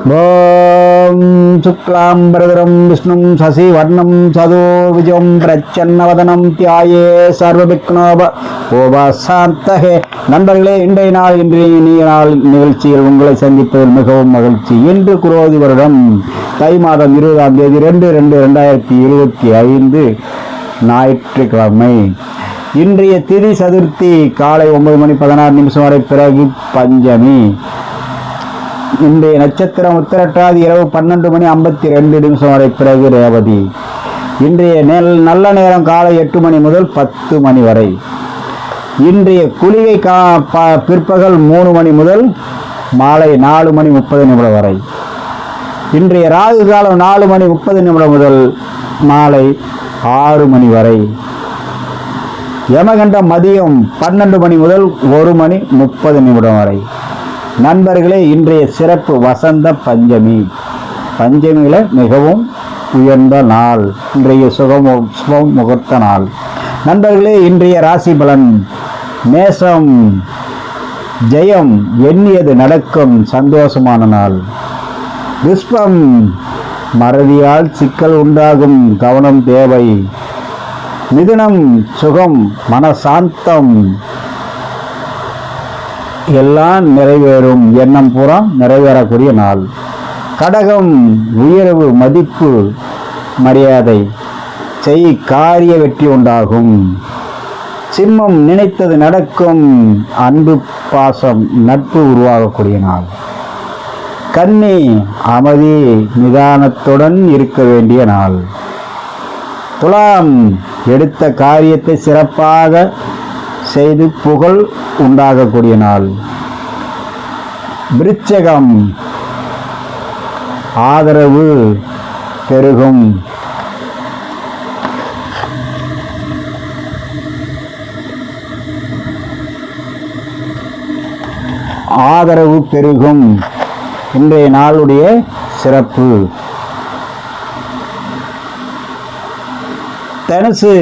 ஓம் சுக்லாம்பரதரம் விஷ்ணும் சசிவர்ணம் சதுர்புஜம் பிரச்சன்னவதனம் தியாயே சர்வவிக்னோபசாந்தஹே. நண்பர்களே, இன்றைய நாள் நிகழ்ச்சியில் உங்களை சந்திப்பதில் மிகவும் மகிழ்ச்சி. இன்று குரோதி வருடம் தை மாதம் 20ஆம் தேதி 2/2/2025 ஞாயிற்றுக்கிழமை. இன்றைய திதி சதுர்த்தி காலை 9:16 வரை, பிறகு பஞ்சமி. இன்றைய நட்சத்திரம் உத்திரட்டாதி இரவு 12:52 வரை, பிறகு ரேவதி. இன்றைய நல்ல நேரம் காலை 8 மணி முதல் 10 மணி வரை. இன்றைய குளிகை பிற்பகல் 3 மணி முதல் மாலை 4:30 வரை. இன்றைய ராகு காலம் 4:30 முதல் மாலை 6 மணி வரை. யமகண்டம் மதியம் 12 மணி முதல் 1:30 வரை. நண்பர்களே, இன்றைய சிறப்பு வசந்த பஞ்சமி. பஞ்சமியில மிகவும் உயர்ந்த நாள். இன்றைய சுப முகூர்த்த நாள். நண்பர்களே, இன்றைய ராசி பலன். மேசம், ஜெயம், எண்ணியது நடக்கும், சந்தோஷமான நாள். ரிஷபம், மறதியால் சிக்கல் உண்டாகும், கவனம் தேவை. மிதுனம், சுகம், மனசாந்தம், எல்லாம் நிறைவேறும், எண்ணம் பூரா நிறைவேறக்கூடிய நாள். கடகம், உயர்வு, மதிப்பு, மரியாதை, காரிய வெற்றி உண்டாகும். சிம்மம், நினைத்தது நடக்கும், அன்பு, பாசம், நட்பு உருவாகக்கூடிய நாள். கன்னி, அமைதி, நிதானத்துடன் இருக்க வேண்டிய நாள். துலாம், எடுத்த காரியத்தை சிறப்பாக செய்து புகழ் உண்டாகக்கூடிய நாள். விருச்சகம், ஆதரவு பெருகும். ஆதரவு பெருகும். இன்றைய நாளுடைய சிறப்பு. தனுசு,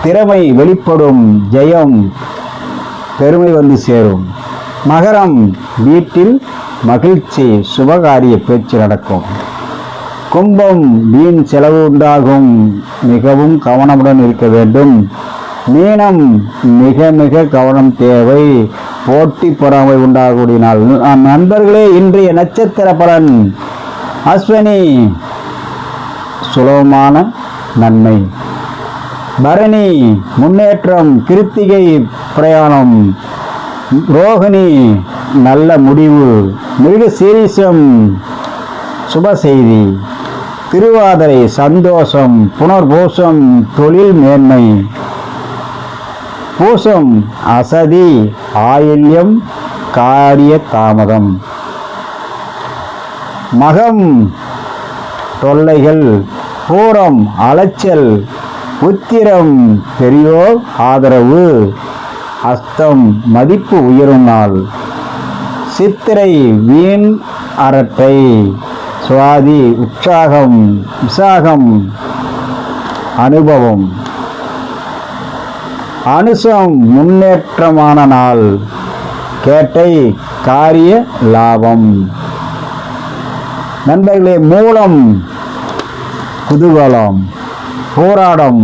திறமை வெளிப்படும், ஜெயம், பெருமை வந்து சேரும். மகரம், வீட்டில் மகிழ்ச்சி, சுபகாரிய பேச்சு நடக்கும். கும்பம், வீண் செலவு உண்டாகும், மிகவும் கவனமுடன் இருக்க வேண்டும். மீனம், மிக மிக கவனம் தேவை, போட்டி பொறாமை உண்டாகக்கூடிய நாள். நண்பர்களே, இன்றைய நட்சத்திர பலன். அஸ்வினி, சுலபமான நன்மை. பரணி, முன்னேற்றம், கிருத்திகை, பிரயாணம். ரோகிணி, நல்ல முடிவு. மிருகசீரிஷம், சுப செய்தி. திருவாதிரை, சந்தோஷம். புனர்பூசம், தொழில் மேன்மை. பூசம், அசதி. ஆயில்யம், காரிய தாமதம். மகம், தொல்லைகள். பூரம், அலைச்சல். உத்திரம், பெரியோர் ஆதரவு. அஸ்தம், மதிப்பு உயரும் நாள். சித்திரை, வீண் அரட்டை. சுவாதி, உற்சாகம். விசாகம், அனுபவம். அனுசம், முன்னேற்றமான நாள். கேட்டை, காரிய லாபம். நண்பர்களே, மூலம், குதூகலம். போராடம்,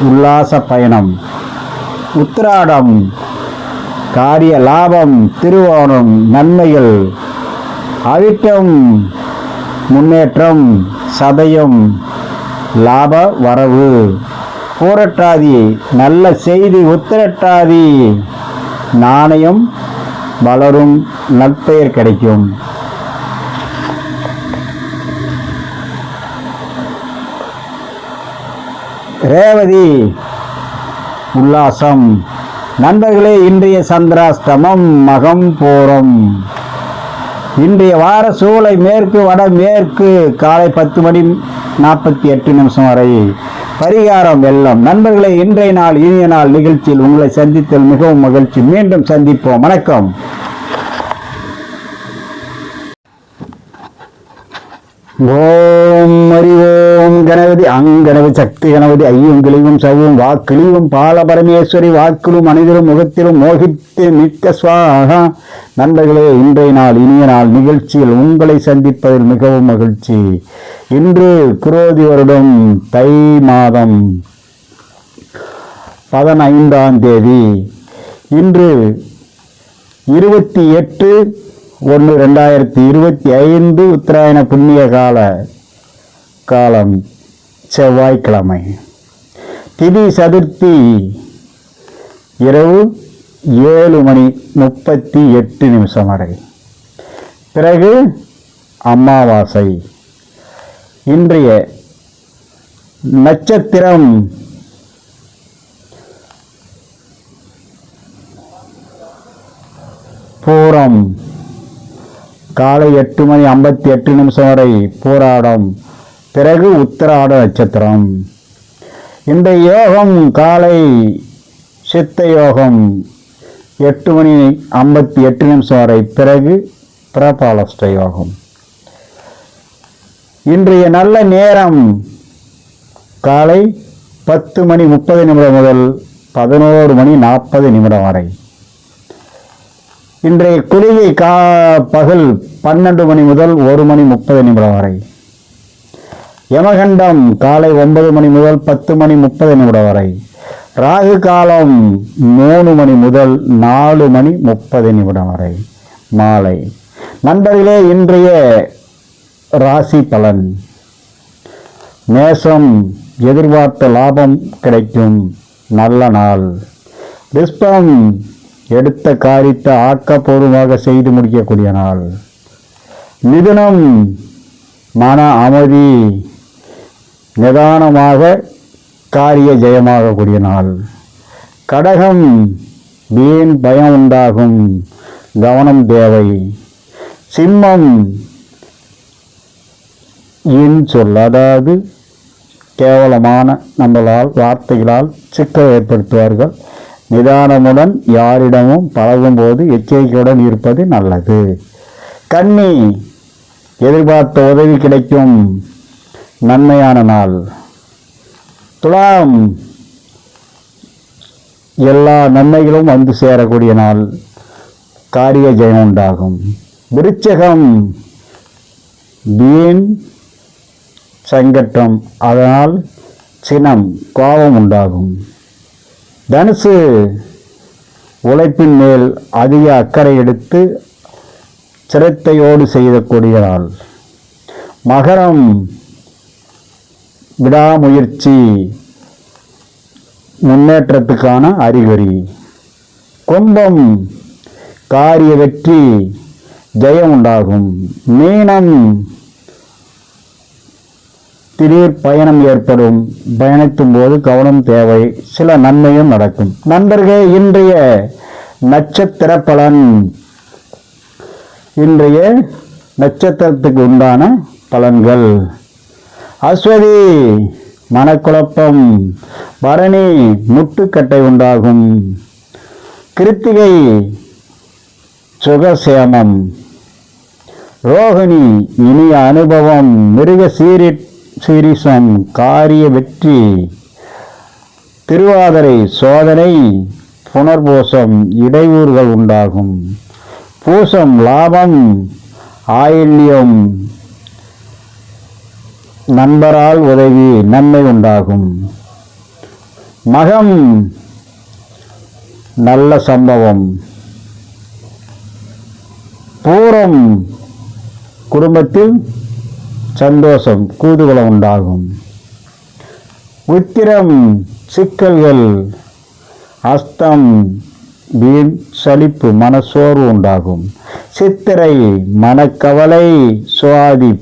உல்லாச பயணம். உத்திராடம், காரிய லாபம். திருவோணம், நன்மைகள். அவிட்டம், முன்னேற்றம். சதயம், லாப வரவு. பூரட்டாதி, நல்ல செய்தி. உத்திரட்டாதி, நாணயம் வளரும், நற்பெயர் கிடைக்கும். ரேவதி, உல்லாசம். நண்பர்களே, இன்றைய சந்திராஷ்டமம் மகம் பூரம். இன்றைய வார சூளை மேற்கு வடமேற்கு காலை 10:48 வரை. பரிகாரம் வெள்ளம். நண்பர்களே, இன்றைய நாள் இனிய நாள் நிகழ்ச்சியில் உங்களை சந்தித்தல் மிகவும் மகிழ்ச்சி. மீண்டும் சந்திப்போம். வணக்கம். ஓம் ஓம் அறிவோம் கணபதி அங்கணபதி சக்தி கணபதி ஐயும் கிளிவும் சவும் வாக்கிழிவும் பால பரமேஸ்வரி வாக்கிலும் மனிதரும் முகத்திலும் மோகித்து மிக்க சுவாகா. நண்பர்களே, இன்றைய நாள் இனிய நாள் நிகழ்ச்சியில் உங்களை சந்திப்பதில் மிகவும் மகிழ்ச்சி. இன்று குரோதி வருடம் தை மாதம் 15ஆம் தேதி. இன்று 28/1/2025 உத்தராயண புண்ணிய காலம் செவ்வாய்க்கிழமை. திதி சதுர்த்தி இரவு 7:38 வரை. பிறகு அமாவாசை. இன்றைய நட்சத்திரம் பூரம். காலை 8:58 வரை பூராடம். பிறகு உத்திராட நட்சத்திரம். இந்த யோகம் காலை சித்த யோகம் 8:58 வரை. பிறகு பிரபாலஸ்த யோகம். இன்றைய நல்ல நேரம் காலை 10:30 முதல் 11:40 வரை. இன்றைய குளிகை பகல் 12 முதல் 1:30 வரை. யமகண்டம் காலை 9 முதல் 10:30 வரை. ராகு காலம் 3 முதல் 4:30 வரை மாலை. நண்பர்களே, இன்றைய ராசி பலன். மேஷம், எதிர்பார்த்த லாபம் கிடைக்கும் நல்ல நாள். ரிஷபம், எடுத்த காரியத்தை ஆக்கப்பூர்வமாக செய்து முடிக்கக்கூடிய நாள். மிதுனம், மன அமைதி, நிதானமாக காரிய ஜெயமாகக்கூடிய நாள். கடகம், வீண் பயம் உண்டாகும், கவனம் தேவை. சிம்மம், சொல், அதாவது கேவலமான நம்மளால் வார்த்தைகளால் சிக்கல் ஏற்படுத்துவார்கள். நிதானமுடன் யாரிடமும் பழகும் போது எச்சரிக்கையுடன் இருப்பது நல்லது. கன்னி, எதிர்பார்த்த உதவி கிடைக்கும் நன்மையான நாள். துலாம், எல்லா நன்மைகளும் வந்து சேரக்கூடிய நாள். காரிய ஜெயம் உண்டாகும். விருச்சிகம், வீண் சங்கட்டம், அதனால் சினம், கோபம் உண்டாகும். தனுசு, உழைப்பின் மேல் அதிக அக்கறை எடுத்து சிரத்தையோடு செய்யக்கூடிய நாள். மகரம், விடாமுயற்சி முன்னேற்றத்துக்கான அறிகுறி. கும்பம், காரிய வெற்றி ஜெயம் உண்டாகும். மீனம், திடீர் பயணம் ஏற்படும். பயணிக்கும் போது கவனம் தேவை. சில நன்மையும் நடக்கும். நண்பர்களே, இன்றைய நட்சத்திர பலன். இன்றைய நட்சத்திரத்துக்கு உண்டான பலன்கள். அஸ்வதி, மனக்குழப்பம். பரணி, முட்டுக்கட்டை உண்டாகும். கிருத்திகை, சுகசேமம். ரோகிணி, இனிய அனுபவம். மிருக சீரிசம், காரிய வெற்றி. திருவாதிரை, சோதனை. புனர்பூசம், இடையூறுகள் உண்டாகும். பூசம், லாபம். ஆயில்யம், நண்பரால் உதவி, நன்மை உண்டாகும். மகம், நல்ல சம்பவம். பூரம், குடும்பத்தில் சந்தோஷம், கூதுகுலம் உண்டாகும். உத்திரம், சிக்கல்கள். அஸ்தம், வீண் சலிப்பு, மனசோர்வு உண்டாகும். சித்திரை, மனக்கவலை. சுவாதி,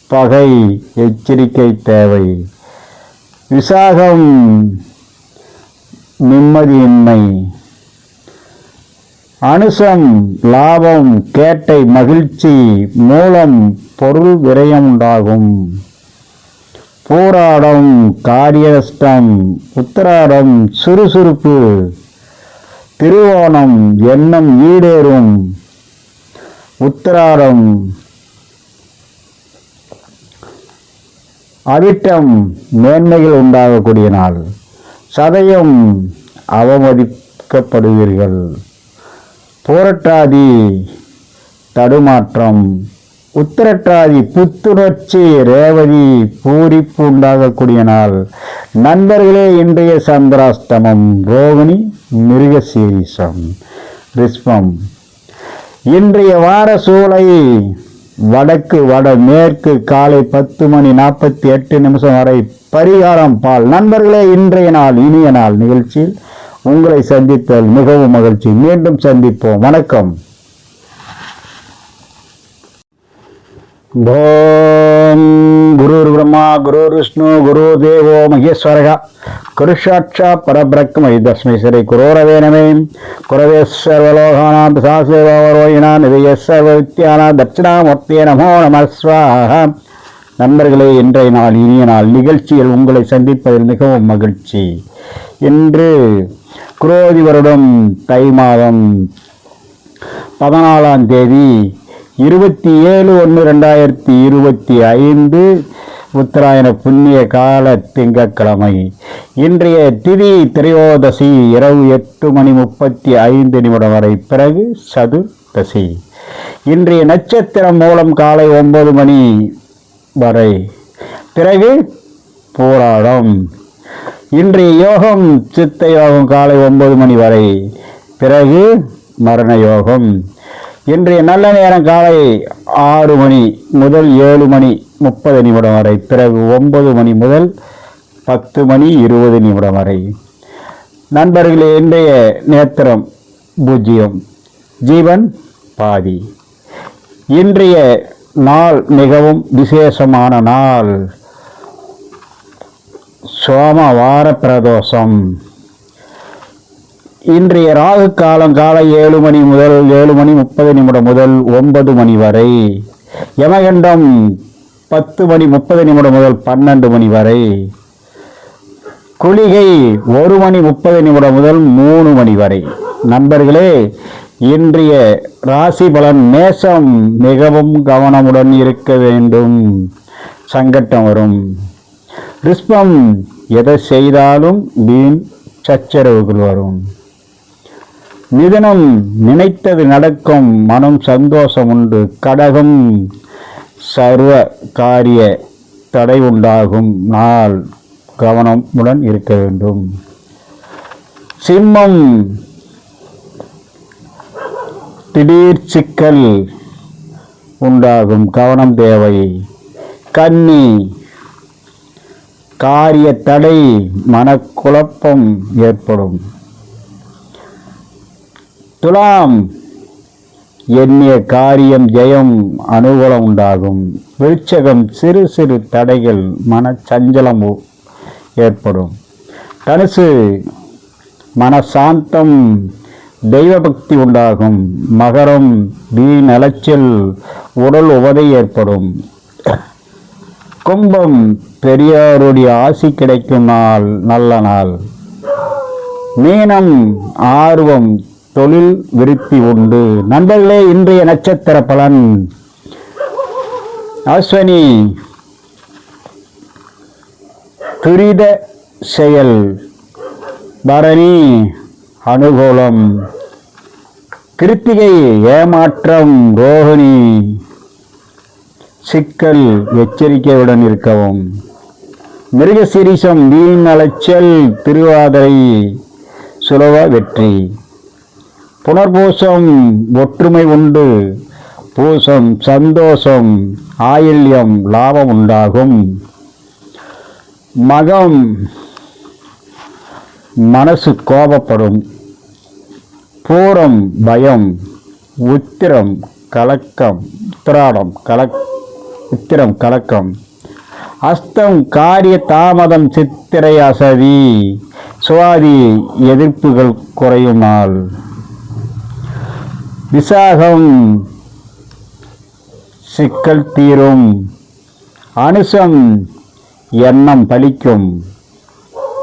பகை, எச்சரிக்கை தேவை. விசாகம், நிம்மதியின்மை. அனுசம், லாபம். கேட்டை, மகிழ்ச்சி. மூலம், பொருள் விரயம் உண்டாகும். பூராடம், காரியஸ்டம். உத்திராடம், சுறுசுறுப்பு. திருவோணம், எண்ணம் ஈடேறும். உத்திராடம், அவிட்டம் மேன்மைகள் உண்டாகக்கூடிய நாள். சதயம் அவமதிக்கப்படுவீர்கள். பூரட்டாதி தடுமாற்றம். உத்திரட்டாதி புத்துணர்ச்சி. ரேவதி பூரிப்பு உண்டாகக்கூடிய நாள். நண்பர்களே, இன்றைய சந்திராஷ்டமம். ரோகிணி மிருகசீரிஷம். ரிஷ்பம். இன்றைய வார சூலை வடக்கு வடமேற்கு. காலை 10:48 வரை. பரிகாரம் பால். நண்பர்களே, இன்றைய நாள் இனிய நாள் நிகழ்ச்சியில் உங்களை சந்தித்தல் மிகவும் மகிழ்ச்சி. மீண்டும் சந்திப்போம். வணக்கம். ஓம் குரு பிரம்மா குரு விஷ்ணு குரு தேவோ மகேஸ்வரக குரு சாட்சாத் பரபிரம்ம தஸ்மை ஸ்ரீ குரோரவே நமே. குரவே சர்வலோகானாம் பிசாசேவாரோயினா நிதிய சர்வ வித்யானா தட்சிணாமூர்த்தியே நமோ நம ஸ்வாஹா. நண்பர்களே, இன்றைய நாள் இனிய நாள் நிகழ்ச்சியில் உங்களை சந்திப்பதில் மிகவும் மகிழ்ச்சி. இன்று குரோதி வருடம் தை மாதம் 14ஆம் தேதி 27/1/2025 உத்தராயண புண்ணிய கால திங்கட்கிழமை. இன்றைய திதி திரையோதசி இரவு 8:35 வரை. பிறகு சதுர்தசி. இன்றைய நட்சத்திரம் மூலம் காலை 9 மணி வரை. பிறகு போராடம். இன்றைய யோகம் சித்த யோகம் காலை 9 மணி வரை. பிறகு மரண யோகம். இன்றைய நல்ல நேரம் காலை 6 மணி முதல் 7:30 வரை. பிறகு 9 மணி முதல் 10:20 வரை. நண்பர்களே, இன்றைய நேத்திரம் 0. ஜீவன் பாதி. இன்றைய நாள் மிகவும் விசேஷமான நாள். சோமவார பிரதோஷம். இன்றைய ராகு காலம் காலை 7 மணி முதல் 7:30 முதல் 9 மணி வரை. யமகண்டம் 10:30 முதல் 12 மணி வரை. குளிகை 1:30 முதல் 3 மணி வரை. நண்பர்களே, இன்றைய ராசி பலன். மேஷம். மிகவும் கவனமுடன் இருக்க வேண்டும், சங்கட்டம் வரும். ரிஷ்பம். எதை செய்தாலும் வீண் சச்சரவுகள் வரும். மிதுனம். நினைத்தது நடக்கும், மனம் சந்தோஷம் உண்டு. கடகம். சர்வ காரிய தடை உண்டாகும் நாள், கவனமுடன் இருக்க வேண்டும். சிம்மம். திடீர் சிக்கல் உண்டாகும், கவனம் தேவை. கன்னி. காரிய தடை, மனக்குழப்பம் ஏற்படும். துலாம். எண்ணிய காரியம் ஜெயம், அனுகூலம் உண்டாகும். விருச்சகம். சிறு சிறு தடைகள், மனச்சஞ்சலம் ஏற்படும். தனுசு. மனசாந்தம், தெய்வ பக்தி உண்டாகும். மகரம். வீண் அலைச்சல், உடல் உவதை ஏற்படும். கும்பம். பெரியாருடைய ஆசி கிடைக்கும் நாள், நல்ல நாள். மீனம். ஆர்வம், தொழில் விருத்தி உண்டு. நண்பர்களே, இன்றைய நட்சத்திர பலன். அஸ்வினி. துரித செயல். பரணி. அனுகூலம். கிருத்திகை. ஏமாற்றம். ரோகிணி. சிக்கல், எச்சரிக்கையுடன் இருக்கவும். மிருகசீரிஷம். வீண் அலைச்சல். திருவாதிரை. சுலப வெற்றி. புனர்பூசம். ஒற்றுமை உண்டு. பூசம். சந்தோஷம். ஆயில்யம். லாபம் உண்டாகும். மகம். மனசு கோபப்படும். பூரம். பயம். உத்திரம். கலக்கம். உத்திரம் கலக்கம். அஸ்தம். காரிய தாமதம். சித்திரை அசதி. சுவாதி. எதிர்ப்புகள் குறையும் நாள். விசாகம். சிக்கல் தீரும். அனுசம். எண்ணம் பலிக்கும்.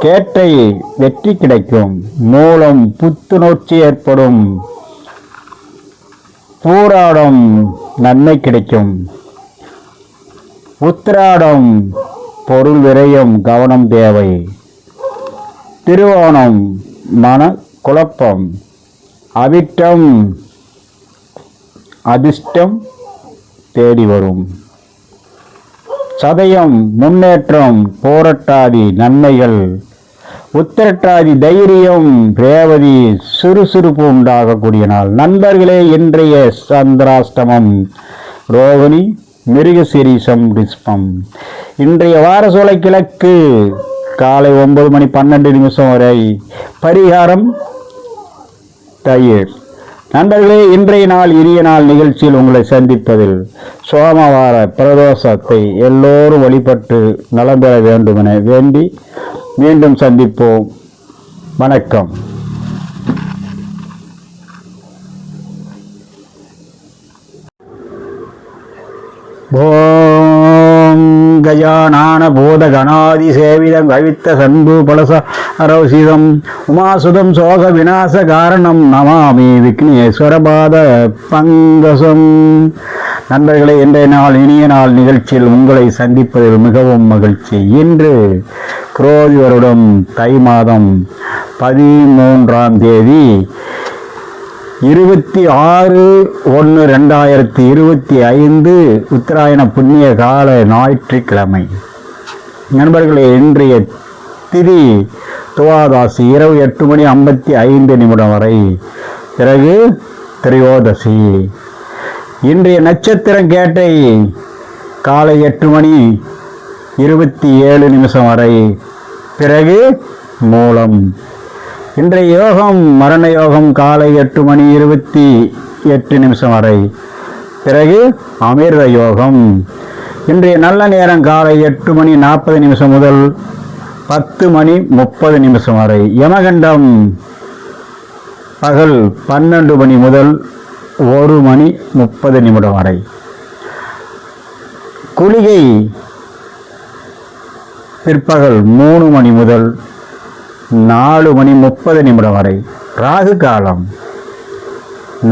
கேட்டை. வெற்றி கிடைக்கும். மூலம். புத்துணர்ச்சி ஏற்படும். பூராடம். நன்மை கிடைக்கும். உத்திராடம். பொருள் விரயம் கவனம் தேவை. திருவோணம் மன குழப்பம். அவிட்டம் அதிர்ஷ்டம் தேடி வரும். சதயம் முன்னேற்றம். போராட்டாதி நன்மைகள். உத்திரட்டாதி தைரியம். ரேவதி சுறுசுறுப்பு உண்டாகக்கூடிய நாள். நண்பர்களே, இன்றைய சந்திராஷ்டமம் ரோகிணி மிருகசீரிஷம் ரிஷ்பம். இன்றைய வாரசோலை கிழக்கு காலை 9:12 வரை. பரிகாரம் தயிர். நண்பர்களே, இன்றைய நாள் இனிய நாள் நிகழ்ச்சியில் உங்களை சந்திப்பதில் சோமவார பிரதோஷத்தை எல்லோரும் வழிபட்டு நலம் பெற வேண்டும் என வேண்டி மீண்டும் சந்திப்போம். வணக்கம். ஓம் கஜானன பூதகணாதி சேவிதம் கவித்த சண்பு பலச அரௌசிதம் உமாசுதம் சோக விநாச காரணம் நமாமி விக்னேஸ்வரபாத பங்கசம். நண்பர்களே, இன்றைய நாள் இனிய நாள் நிகழ்ச்சியில் உங்களை சந்திப்பதில் மிகவும் மகிழ்ச்சி. இன்று குரோதி வருடம் தை மாதம் 13ஆம் தேதி 26/1/2025 உத்தராயண புண்ணிய கால ஞாயிற்றுக்கிழமை. நண்பர்களே, இன்றைய திதி துவாதாசி இரவு 8:55 வரை. பிறகு திரையோதசி. இன்றைய நட்சத்திரம் கேட்டை காலை 8:27 வரை. பிறகு மூலம். இன்றைய யோகம் மரண யோகம் காலை 8:28 வரை. பிறகு அமிர்த யோகம். இன்றைய நல்ல நேரம் காலை 8:40 முதல் 10:30 வரை. யமகண்டம் பகல் 12 முதல் 1:30 வரை. குளிகை பிற்பகல் 3 முதல் 4:30 வரை. ராகு காலம்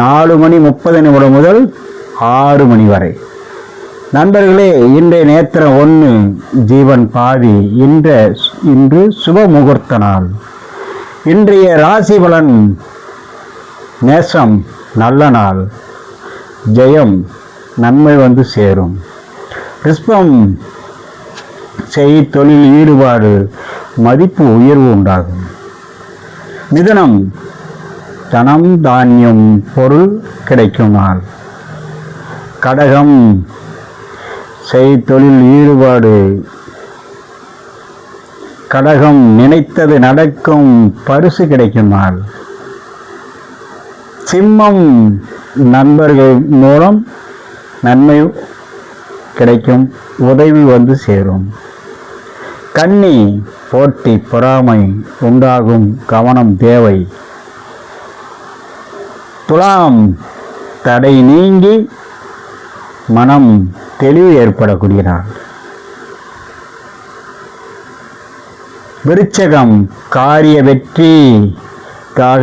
4:30 முதல் 6 வரை. நண்பர்களே, இன்றைய நேத்திரம் 1, ஜீவன் பாதி. இன்று சுப முகூர்த்த நாள். இன்றைய ராசி பலன் நேசம் நல்ல நாள். ஜெயம் நன்மை வந்து சேரும். ரிஷ்பம் தொழில் ஈடுபாடு மதிப்பு உயர்வு உண்டாகும். மிதுனம் தனம் தானியம் பொருள் கிடைக்கும் நாள். கடகம் தொழில் ஈடுபாடு. கடகம் நினைத்தது நடக்கும் பரிசு கிடைக்கும் நாள். சிம்மம் நண்பர்கள் மூலம் நன்மை கிடைக்கும், உதவி வந்து சேரும். கன்னி போட்டி பொறாமை உண்டாகும், கவனம் தேவை. துலாம் தடை நீங்கி மனம் தெளிவு ஏற்படக்கூடிய நாள். விருச்சகம் காரிய வெற்றிக்காக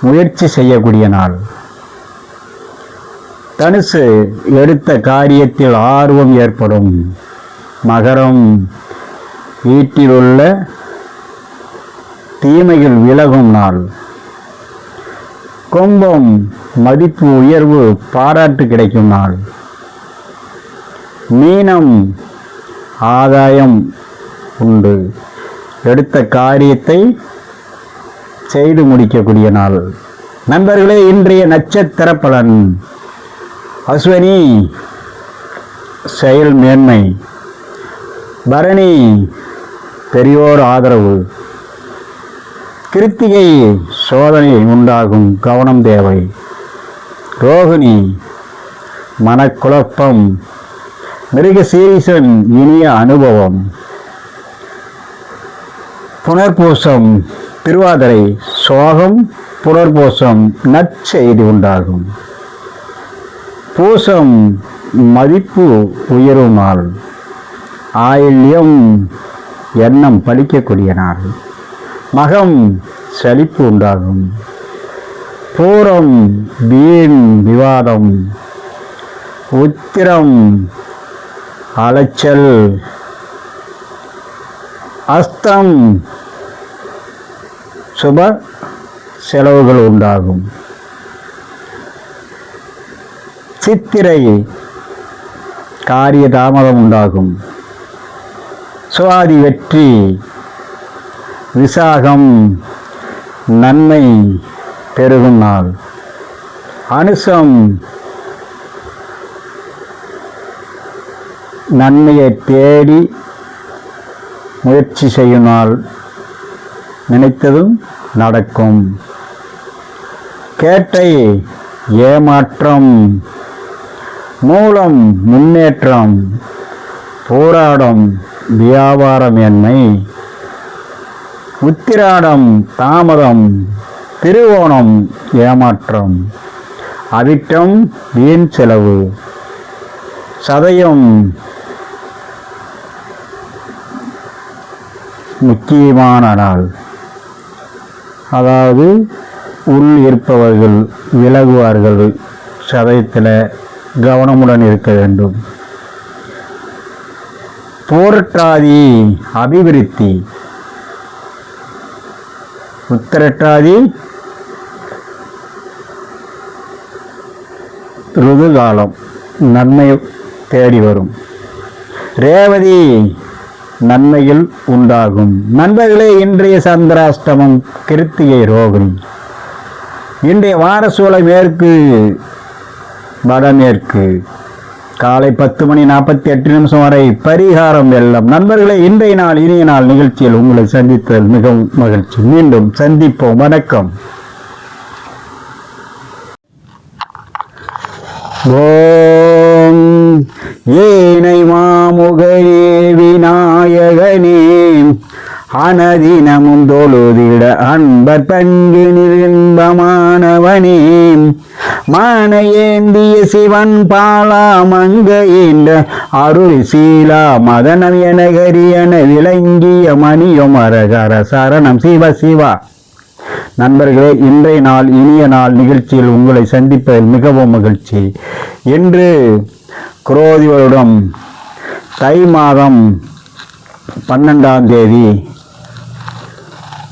முயற்சி செய்யக்கூடிய நாள். தனுசு எடுத்த காரியத்தில் ஆர்வம் ஏற்படும். மகரம் வீட்டிலுள்ள தீமைகள் விலகும் நாள். கும்பம் மதிப்பு உயர்வு பாராட்டு கிடைக்கும் நாள். மீனம் ஆதாயம் உண்டு, எடுத்த காரியத்தை செய்து முடிக்கக்கூடிய நாள். நண்பர்களே, இன்றைய நட்சத்திர பலன். அஸ்வினி செயல் மேன்மை. பரணி பெரியோர் ஆதரவு. கிருத்திகை சோதனை உண்டாகும், கவனம் தேவை. ரோகிணி மனக்குழப்பம். மிருகசீரிஷன் இனிய அனுபவம். புனர்பூசம் திருவாதிரை சோகம். புனர்பூசம் நற்செய்தி உண்டாகும். பூசம் மதிப்பு உயரும் நாள். ஆயில்யம் எண்ணம் பலிக்கக்கூடிய நாள். மகம் சலிப்பு உண்டாகும். பூரம் வீண் விவாதம். உத்திரம் அலைச்சல் அஸ்தம் சுப செலவுகள் உண்டாகும். சித்திரை காரிய தாமதம் உண்டாகும். சுவாதி வெற்றி. விசாகம் நன்மை பெருகும் நாள். அனுசம் நன்மையை தேடி முயற்சி செய்யும் நாள். நினைத்ததும் நடக்கும். கேட்டை ஏமாற்றம். மூலம் முன்னேற்றம். போராடம் வியாபாரமேன்மை. உத்திராடம் தாமதம். திருவோணம் ஏமாற்றம். அவிட்டம் வீண் செலவு. சதயம் முக்கியமான நாள். அதாவது உள் இருப்பவர்கள் விலகுவார்கள். சதயத்தில் கவனமுடன் இருக்க வேண்டும். போராட்டாதி அபிவிருத்தி. உத்திரட்டாதி ருதுகாலம் நன்மை தேடி வரும். ரேவதி நன்மைகள் உண்டாகும். நண்பர்களே, இன்றைய சந்திராஷ்டமம் கிருத்திகை ரோகிணி. இன்றைய வாரசூலை மேற்கு வடமேற்கு. காலை 10:48 வரை. பரிகாரம் வெள்ளம். நண்பர்களே, இன்றைய நாள் இனிய நாள் நிகழ்ச்சியில் உங்களை சந்தித்ததில் மிகவும் மகிழ்ச்சி. மீண்டும் சந்திப்போம். வணக்கம். ஓம் ஏனை மாமுகனே விநாயகனே அனதினமும் தொழுதிட அன்பர் பண்பு நிர்பமானவனே மான ஏந்திய சிவன் பாலா மங்க என்ற அருள் சீலா மதனம் என கரியன விளங்கிய மணியம் அரகர சரணம் சிவ சிவா. நண்பர்களே, இன்றைய நாள் இனிய நாள் நிகழ்ச்சியில் உங்களை சந்திப்பதில் மிகவும் மகிழ்ச்சி. இன்று குரோதி வருடம் தை மாதம் 12ஆம் தேதி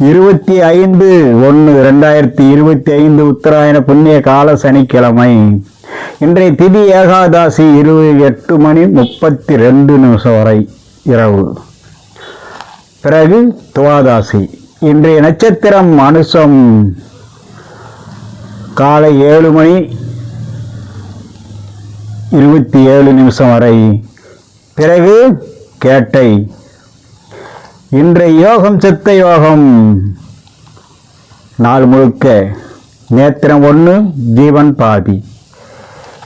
25/1/2025 உத்தராயண புண்ணிய கால சனிக்கிழமை. இன்றைய திதி ஏகாதாசி 8:32 வரை இரவு. பிறகு துவாதாசி. இன்றைய நட்சத்திரம் அனுசம். காலை 7:27 வரை. பிறகு கேட்டை. இன்றைய யோகம் சித்த யோகம். நாள் முழுக்க நேத்திரம் 1 ஜீவன் பாதி.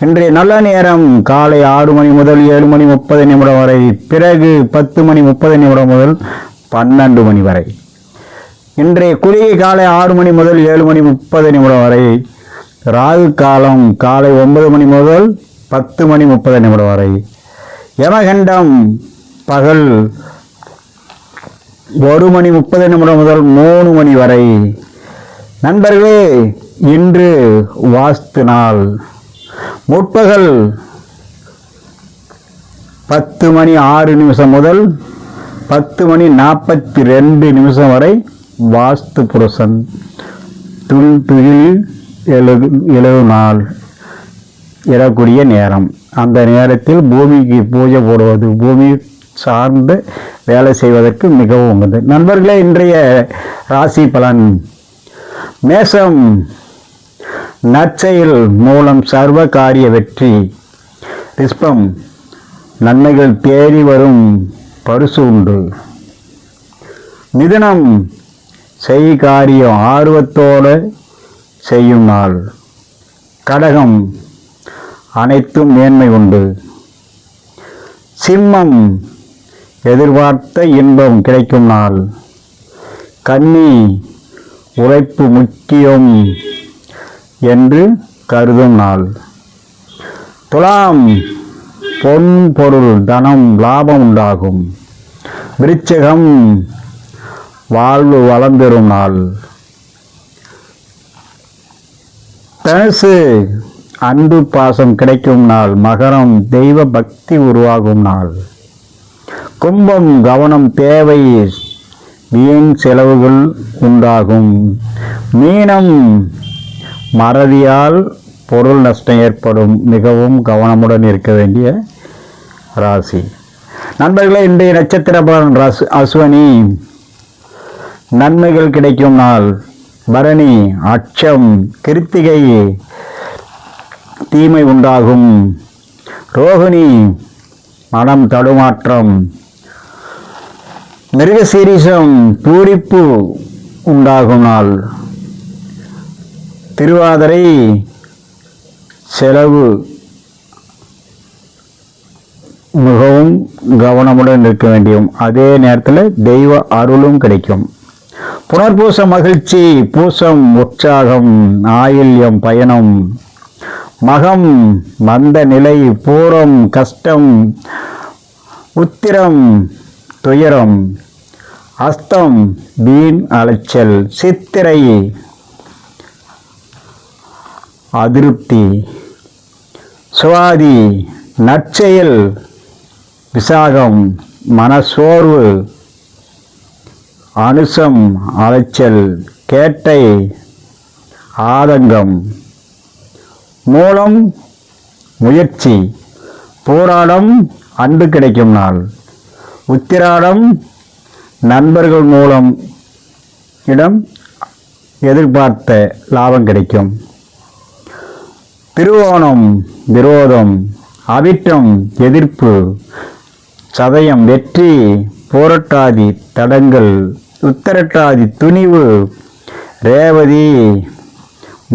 இன்றைய நல்ல நேரம் காலை 6 மணி முதல் 7:30 வரை. பிறகு 10:30 முதல் 12 மணி வரை. இன்றைய குளிகை காலை 6 மணி முதல் 7:30 வரை. ராகு காலம் காலை 9 மணி முதல் 10:30 வரை. யமகண்டம் பகல் 1:30 முதல் 3 மணி வரை. நண்பர்களே, இன்று வாஸ்து நாள். முற்பகல் 10:06 முதல் 10:42 வரை வாஸ்து புருஷன் துளில் எழுநாள் எழக்கூடிய நேரம். அந்த நேரத்தில் பூமிக்கு பூஜை போடுவது, பூமி சார்ந்து வேலை செய்வதற்கு மிகவும் உகந்தது. நண்பர்களே, இன்றைய ராசி பலன். மேசம் நற்செயல் மூலம் சர்வ காரிய வெற்றி. ரிஷபம் நன்மைகள் தேடி வரும், பரிசு உண்டு. மிதுனம் செய் காரியம் ஆர்வத்தோடு செய்யும் நாள். கடகம் அனைத்தும் மேன்மை உண்டு. சிம்மம் எதிர்பார்த்த இன்பம் கிடைக்கும் நாள். கன்னி உழைப்பு முக்கியம் என்று கருதும் நாள். துலாம் பொன் பொருள் தனம் லாபம் உண்டாகும். விருச்சிகம் வாழ்வு வளம் பெறும் நாள். தனுசு அன்பு பாசம் கிடைக்கும் நாள். மகரம் தெய்வ பக்தி உருவாகும் நாள். கும்பம் கவனம் தேவை, வீண் செலவுகள் உண்டாகும். மீனம் மறதியால் பொருள் நஷ்டம் ஏற்படும். மிகவும் கவனமுடன் இருக்க வேண்டிய ராசி. நண்பர்களே, இன்றைய நட்சத்திர பலன் அஸ்வினி நன்மைகள் கிடைக்கும் நாள். பரணி அச்சம். கிருத்திகை தீமை உண்டாகும். ரோகிணி மனம் தடுமாற்றம். மிருகசீரிஷம் பூரிப்பு உண்டாகும் நாள். திருவாதிரை செலவு. மிகவும் கவனமுடன் இருக்க வேண்டியும். அதே நேரத்தில் தெய்வ அருளும் கிடைக்கும். புனர்பூசம் மகிழ்ச்சி. பூசம் உற்சாகம். ஆயில்யம் பயணம். மகம் மந்த நிலை. பூரம் கஷ்டம். உத்திரம் துயரம். அஸ்தம் வீண் அலைச்சல். சித்திரை அதிருப்தி. சுவாதி நற்செயல். விசாகம் மனசோர்வு. அனுசம் அலைச்சல். கேட்டை ஆதங்கம். மூலம் முயற்சி. போராடம் அன்பு கிடைக்கும் நாள். உத்திராடம் நண்பர்கள் மூலம் எதிர்பார்த்த லாபம் கிடைக்கும். திருவோணம் விரோதம். அவிட்டம் எதிர்ப்பு. சதயம் வெற்றி. போரட்டாதி தடங்கள். உத்தரட்டாதி துணிவு. ரேவதி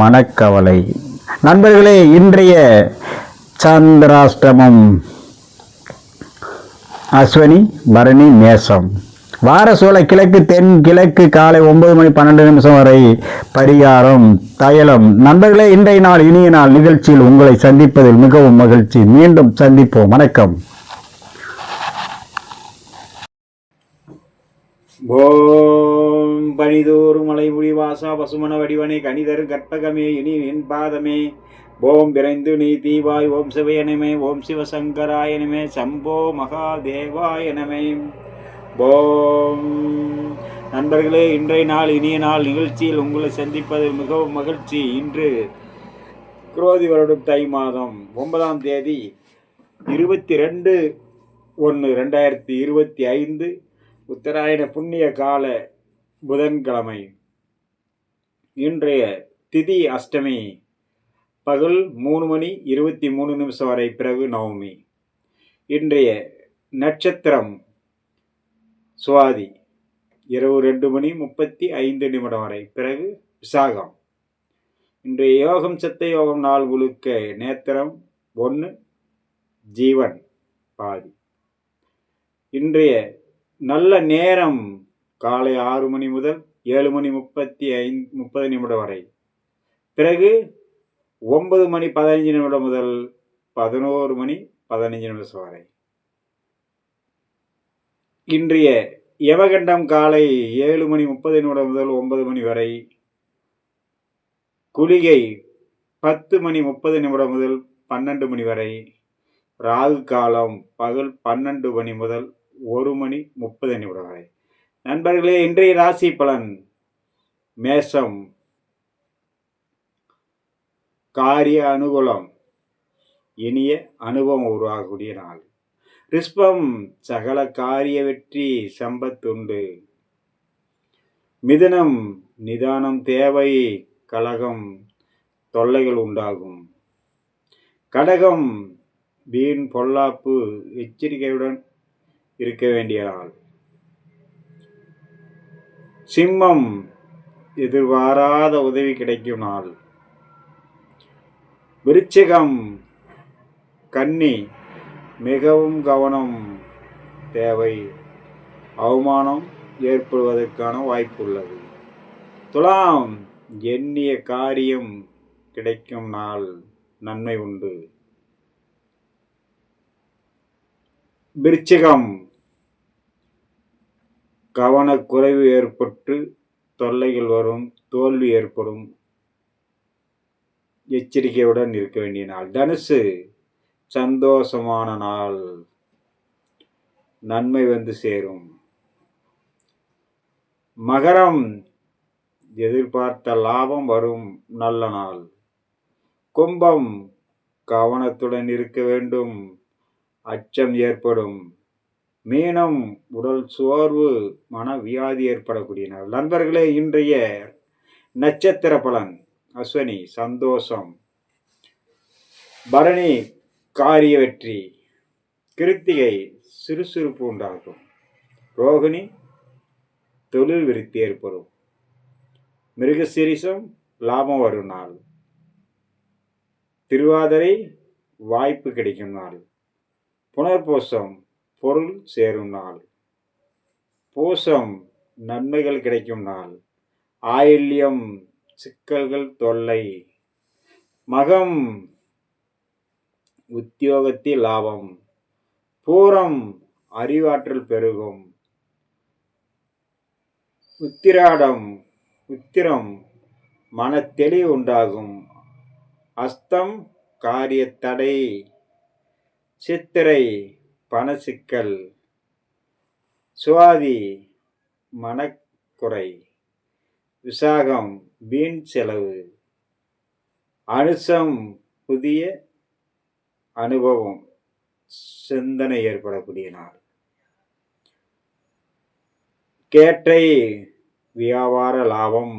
மனக்கவலை. நண்பர்களே, இன்றைய சந்திராஷ்டமம் அஸ்வினி பரணி மேசம். வார சோழ கிழக்கு தென் கிழக்கு காலை 9:12 வரை பரிகாரம் தைலம். நண்பர்களே, இன்றைய நாள் இனிய நாள் நிகழ்ச்சியில் உங்களை சந்திப்பதில் மிகவும் மகிழ்ச்சி. மீண்டும் சந்திப்போம். வணக்கம். ஓம் பனிதோறு மலைமுடி வாசா பசுமன வடிவனை கணிதர் கற்பகமே இனி என் பாதமே. ஓம் விரைந்து நீ தீவாய். ஓம் சிவயனமே. ஓம் சிவசங்கராயனமே. சம்போ மகாதேவாயனமே. ஓம். நண்பர்களே, இன்றைய நாள் இனிய நாள் நிகழ்ச்சியில் உங்களை சந்திப்பதில் மிகவும் மகிழ்ச்சி. இன்று குரோதி வருடம் தை மாதம் 9ஆம் தேதி 22/1/2025 உத்தராயண புண்ணிய கால புதன்கிழமை. இன்றைய திதி அஷ்டமி. பகல் 3:23 வரை. பிறகு நவமி. இன்றைய நட்சத்திரம் சுவாதி. இரவு 2:35 வரை. பிறகு விசாகம். இன்றைய யோகம் சித்த யோகம். நாள் முழுக்க நேத்திரம் 1 ஜீவன் பாதி. இன்றைய நல்ல நேரம் காலை 6 மணி முதல் 7:30 வரை. பிறகு 9:15 முதல் 11:15 வரை. இன்றைய யமகண்டம் காலை 7:30 முதல் 9 மணி வரை. குளிகை 10:30 முதல் 12 மணி வரை. ராகு காலம் பகல் 12 மணி முதல் 1:30 வரை. நண்பர்களே, இன்றைய ராசி பலன். மேஷம் காரிய அனுகூலம். இனிய அனுபவம் உருவாகக்கூடிய நாள். ரிஷபம் சகல காரிய வெற்றி சம்பத்துண்டு. மிதுனம் நிதானம் தேவை. கலகம் தொல்லைகள் உண்டாகும். கடகம் வீண் பொல்லாப்பு எச்சரிக்கையுடன் இருக்க வேண்டிய நாள். சிம்மம் எதிர்பாராத உதவி கிடைக்கும் நாள். விருச்சிகம் கன்னி மிகவும் கவனம் தேவை. அவமானம் ஏற்படுவதற்கான வாய்ப்பு உள்ளது. துலாம் எண்ணிய காரியம் கிடைக்கும் நாள். நன்மை உண்டு. விருச்சிகம் கவனக்குறைவு ஏற்பட்டு தொல்லைகள் வரும். தோல்வி ஏற்படும். எச்சரிக்கையுடன் இருக்க வேண்டிய நாள். தனுசு சந்தோஷமான நாள். நன்மை வந்து சேரும். மகரம் எதிர்பார்த்த லாபம் வரும் நல்ல நாள். கும்பம் கவனத்துடன் இருக்க வேண்டும், அச்சம் ஏற்படும். மீனம் உடல் சோர்வு, மனவியாதி ஏற்படக்கூடிய நாள். நண்பர்களே, இன்றைய நட்சத்திர பலன்: அஸ்வினி சந்தோஷம், பரணி காரிய வெற்றி, கிருத்திகை சுறுசுறுப்பு உண்டாகும், ரோகிணி தொழில் விருத்தி ஏற்படும், மிருகசீரிசம் லாபம் வரும் நாள், திருவாதிரை வாய்ப்பு கிடைக்கும் நாள், புனர்பூசம் பொருள் சேரும் நாள், பூசம் நன்மைகள் கிடைக்கும் நாள், ஆயில்யம் சிக்கல்கள் தொல்லை, மகம் உத்தியோகத்தில் லாபம், பூரம் அறிவாற்றல் பெருகும், உத்திரம் மன தெளிவு உண்டாகும், அஸ்தம் காரிய தடை, சித்திரை பணச்சிக்கல், சுவாதி மனக்குறை, விசாகம் வீண் செலவு, அனுசம் புதிய அனுபவம் சிந்தனை ஏற்படக்கூடிய நாள், கேட்டை வியாபார லாபம்,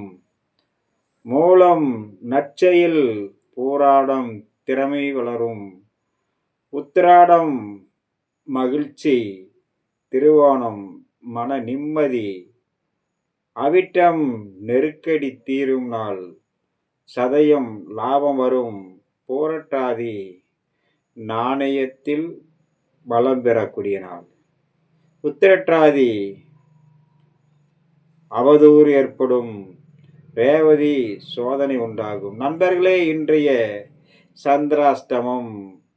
மூலம் நற்செயல் போராடம் திறமை வளரும், உத்திராடம் மகிழ்ச்சி, திருவோணம் மன நிம்மதி, அவிட்டம் நெருக்கடி தீரும் நாள், சதயம் லாபம் வரும், போராட்டாதி நாணயத்தில் பலம் பெறக்கூடிய நாள், உத்திரட்டாதி அவதூறு ஏற்படும், ரேவதி சோதனை உண்டாகும். நண்பர்களே, இன்றைய சந்திராஷ்டமம்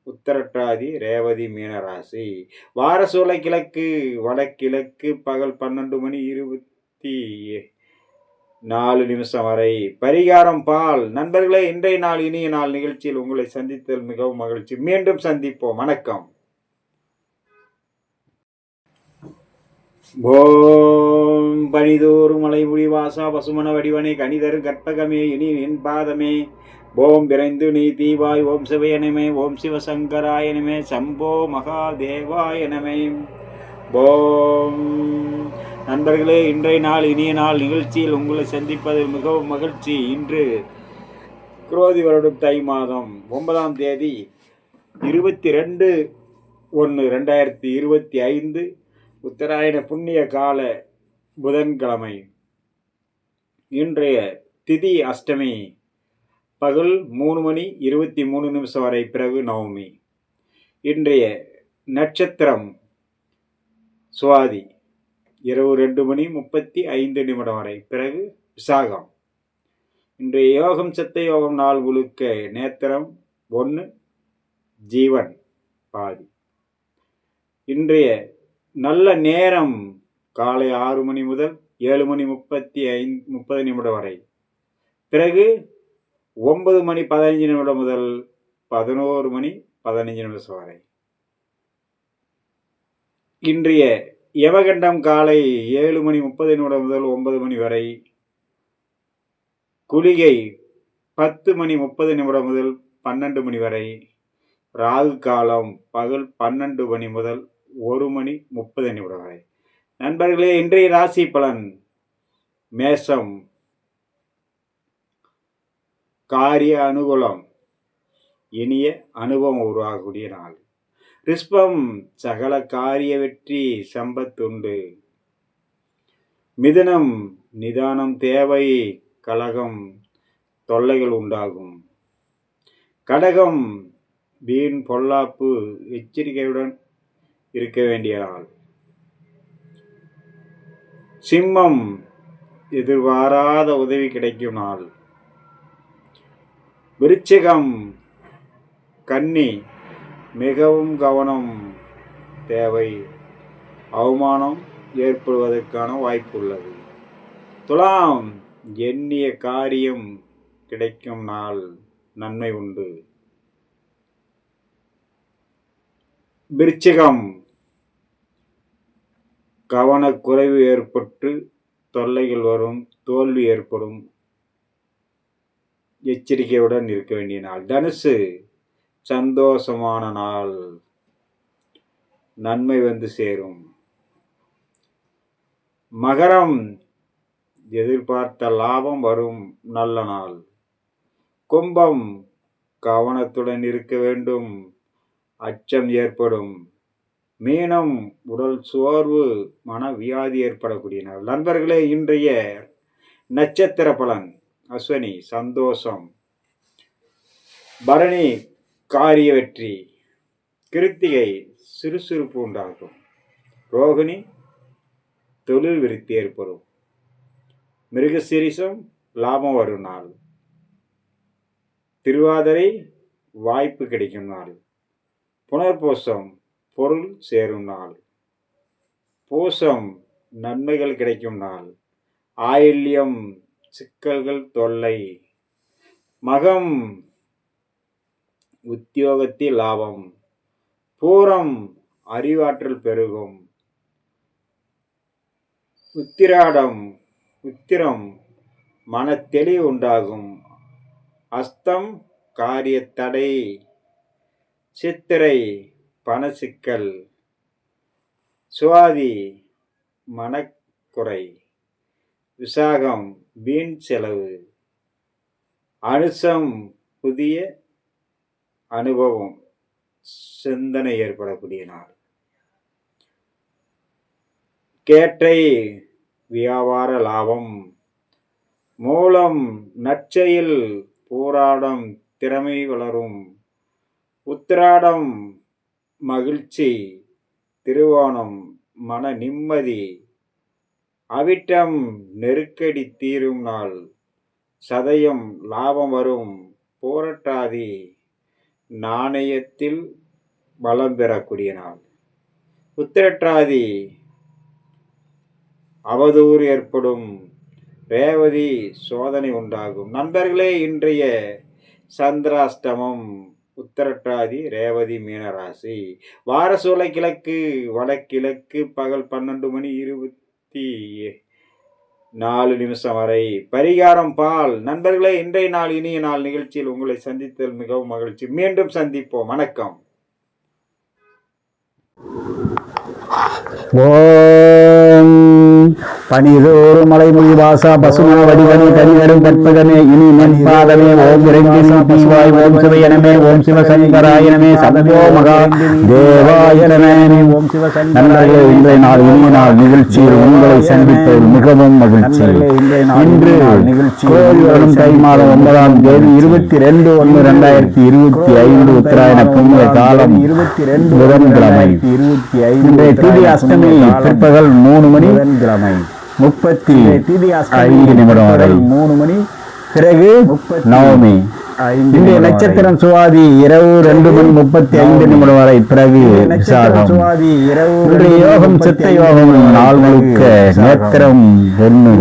உத்திரட்டாதி, ரேவதி, மீனராசி. வாரசூலை கிழக்கு வடகிழக்கு பகல் 12:24 வரை. பரிகாரம் பால். நண்பர்களே, இன்றைய நாள் இனிய நாள் நிகழ்ச்சியில் உங்களை சந்தித்தல் மிகவும் மகிழ்ச்சி. மீண்டும் சந்திப்போம். வணக்கம். ஓம் பனிதோறும் மலைமுடி வாசா பசுமன வடிவனை கணிதரும் கற்பகமே இனி என் பாதமே. ஓம் விரைந்து நீ தீவாய். ஓம் சிவயனமே. ஓம் சிவசங்கராயனமே. சம்போ மகாதேவாயனமே. ஓம். நண்பர்களே, இன்றைய நாள் இனிய நாள் நிகழ்ச்சியில் உங்களை சந்திப்பது மிகவும் மகிழ்ச்சி. இன்று குரோதி வருடம் தை மாதம் 9ஆம் தேதி 22/1/2025 உத்தராயண புண்ணிய கால புதன்கிழமை. இன்றைய திதி அஷ்டமி பகல் 3:23 வரை, பிறகு நவமி. இன்றைய நட்சத்திரம் சுவாதி இரவு 2:35 வரை, பிறகு விசாகம். இன்றைய யோகம் சித்த யோகம் நாள் முழுக்க நேத்திரம் 1, ஜீவன் பாதி. இன்றைய நல்ல நேரம் காலை 6 மணி முதல் 7:30 வரை, பிறகு 9:15 முதல் 11:15 வரை. இன்றைய யமகண்டம் காலை 7:30 முதல் 9 மணி வரை, குளிகை 10:30 முதல் 12 மணி வரை, ராகு காலம் பகல் 12 மணி முதல் 1:30 வரை. நண்பர்களே, இன்றைய ராசி பலன்: மேஷம் காரிய அனுகூலம், இனிய அனுபவம் உருவாகக்கூடிய நாள். ரிஷபம் சகல காரிய வெற்றி, சம்பத்துண்டு. மிதுனம் நிதானம் தேவை, கலகம் தொல்லைகள் உண்டாகும். கடகம் வீண் பொல்லாப்பு, எச்சரிக்கையுடன் இருக்க வேண்டிய நாள். சிம்மம் எதிர்பாராத உதவி கிடைக்கும் நாள். விருச்சிகம் கன்னி மிகவும் கவனம் தேவை, அவமானம் ஏற்படுவதற்கான வாய்ப்பு உள்ளது. துலாம் எண்ணிய காரியம் கிடைக்கும் நாள், நன்மை உண்டு. விருச்சிகம் கவனக்குறைவு ஏற்பட்டு தொல்லைகள் வரும், தோல்வி ஏற்படும், எச்சரிக்கையுடன் இருக்க வேண்டிய நாள். தனுசு சந்தோஷமான நாள், நன்மை வந்து சேரும். மகரம் எதிர்பார்த்த லாபம் வரும், நல்ல நாள். கும்பம் கவனத்துடன் இருக்க வேண்டும், அச்சம் ஏற்படும். மீனம் உடல் சோர்வு, மனவியாதி ஏற்படக்கூடிய நாள். நண்பர்களே, இன்றைய நட்சத்திர பலன்: அஸ்வினி சந்தோஷம், பரணி காரிய வெற்றி, கிருத்திகை சுறுசுறுப்பு உண்டாகும், ரோகிணி தொழில் விருத்தி ஏற்படும், மிருகசீரிசம் லாபம் வரும் நாள், திருவாதிரை வாய்ப்பு கிடைக்கும் நாள், புனர்பூசம் பொருள் சேரும் நாள், பூசம் நன்மைகள் கிடைக்கும் நாள், ஆயில்யம் சிக்கல்கள் தொல்லை, மகம் உத்தியோகத்தில் லாபம், பூரம் அறிவாற்றல் பெருகும், உத்திரம் மன தெளிவு உண்டாகும், அஸ்தம் காரிய தடை, சித்திரை பண சிக்கல், சுவாதி மனக்குறை, விசாகம் வீண் செலவு, அனுசம் புதிய அனுபவம், சிந்தனை ஏற்படக்கூடிய நாள். கேட்டை வியாபார லாபம், மூலம் நற்செயல், போராடம் திறமை வளரும், உத்திராடம் மகிழ்ச்சி, திருவோணம் மன நிம்மதி, அவிட்டம் நெருக்கடி தீரும் நாள், சதயம் லாபம் வரும், போராட்டாதி நாணயத்தில் பலம் பெறக்கூடிய நாள், உத்திரட்டாதி அவதூறு ஏற்படும், ரேவதி சோதனை உண்டாகும். நண்பர்களே, இன்றைய சந்திராஷ்டமம் உத்திரட்டாதி, ரேவதி, மீனராசி. வாரசூலை கிழக்கு வடகிழக்கு பகல் 12:24 வரை. பரிகாரம் பால். நண்பர்களே, இன்றைய நாள் இனிய நாள் நிகழ்ச்சியில் உங்களை சந்தித்தல் மிகவும் மகிழ்ச்சி. மீண்டும் சந்திப்போம். வணக்கம். ஓம் பனிதோறு மலைமொழி வாசா பசுமன வடிவனே கனிதரும் கற்பகமே இனி மென்பாதமே ஓம் இறைந்தி சிவாய் ஓம் சிவயனமே ஓம் சிவசங்கராயனமே சந்தோ மகா தேவாயனமே ஓம் சிவசங்கராய. இன்றைய நாள் இனிய நாள் நிகழ்ச்சியில் உங்களை சந்திப்பதில் மிகவும் மகிழ்ச்சி. இன்று கோயில் வரும் தை மாதம் 9ஆம் தேதி 22/1/2025 உத்தராயண புண்ணிய காலம் 22 புதன்கிழமை. இன்றைய திதி அஷ்டமி பிற்பகல் 3 மணி 35 நிமிடம் வரை 3 மணி. பிறகு நவமி. இன்றைய நட்சத்திரம் சுவாதி இரவு 2:35 வரை. பிறகு விசாகம். இன்றைய யோகம் சித்த யோகம் நாள் முழுக்க நேத்திரம் பொண்ணு.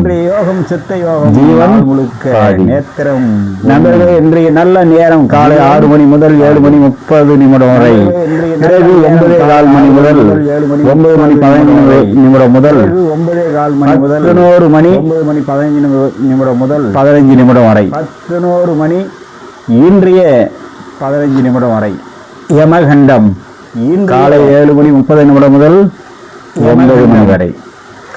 ஜீவன் முழுக்க நேத்திரம். நண்பர்களே, இன்றைய நல்ல நேரம் காலை 6 மணி முதல் 7:30 வரை. பிறகு 9:15 மணி முதல் 9:15 முதல் 11 மணி 15 வரை. 11 மணி இன்றைய 15 வரை. யமகண்டம் காலை 7:30 முதல் 9 மணி வரை.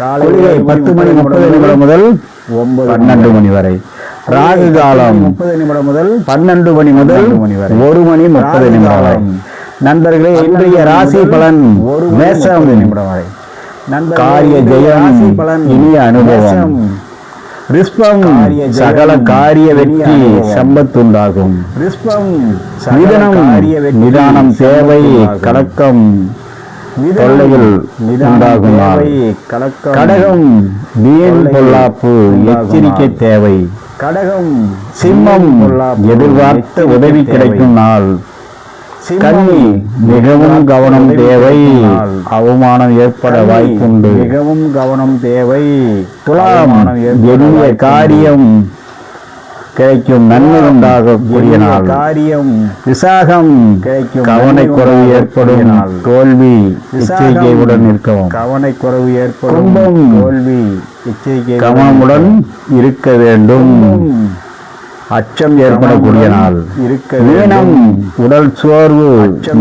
காலை 10:30 முதல் 12 வரை. ராகு காலம் 30 முதல் 12 முதல் 1 மணி 30 வரை. நண்பர்களே, இன்றைய ராசி பலன் மேஷம் வரை. காரிய ஜெயம் இனிய அனுபவம். ரிஷ்பம் சகல காரிய வெற்றி சம்பத்துண்டாகும். நிதானம் தேவை, கலக்கம் தொல்லையில் உண்டாகும். கடகம் வீண் பொல்லாப்பு எச்சரிக்கை தேவை. சிம்மம் எதிர்பார்த்த உதவி கிடைக்கும் நாள். கன்னி மிகவும் கவனம் தேவை, அவமானம் ஏற்பட வாய்ப்புண்டு. மிகவும் கவனம் தேவை. துலாம் எளிய காரியம் கிடைக்கும் நன்மை உண்டாகக்கூடிய நாள். காரியம் விசாகம் கிடைக்கும் கவனக்குறைவு ஏற்படும் நாள். தோல்வி எச்சரிக்கையுடன் இருக்கவும். கவனக்குறைவு ஏற்படும் கும்பம் தோல்வி எச்சரிக்கை கவனமுடன் இருக்க வேண்டும். அச்சம் ஏற்படக்கூடிய நாள். மீனம் உடல் சோர்வு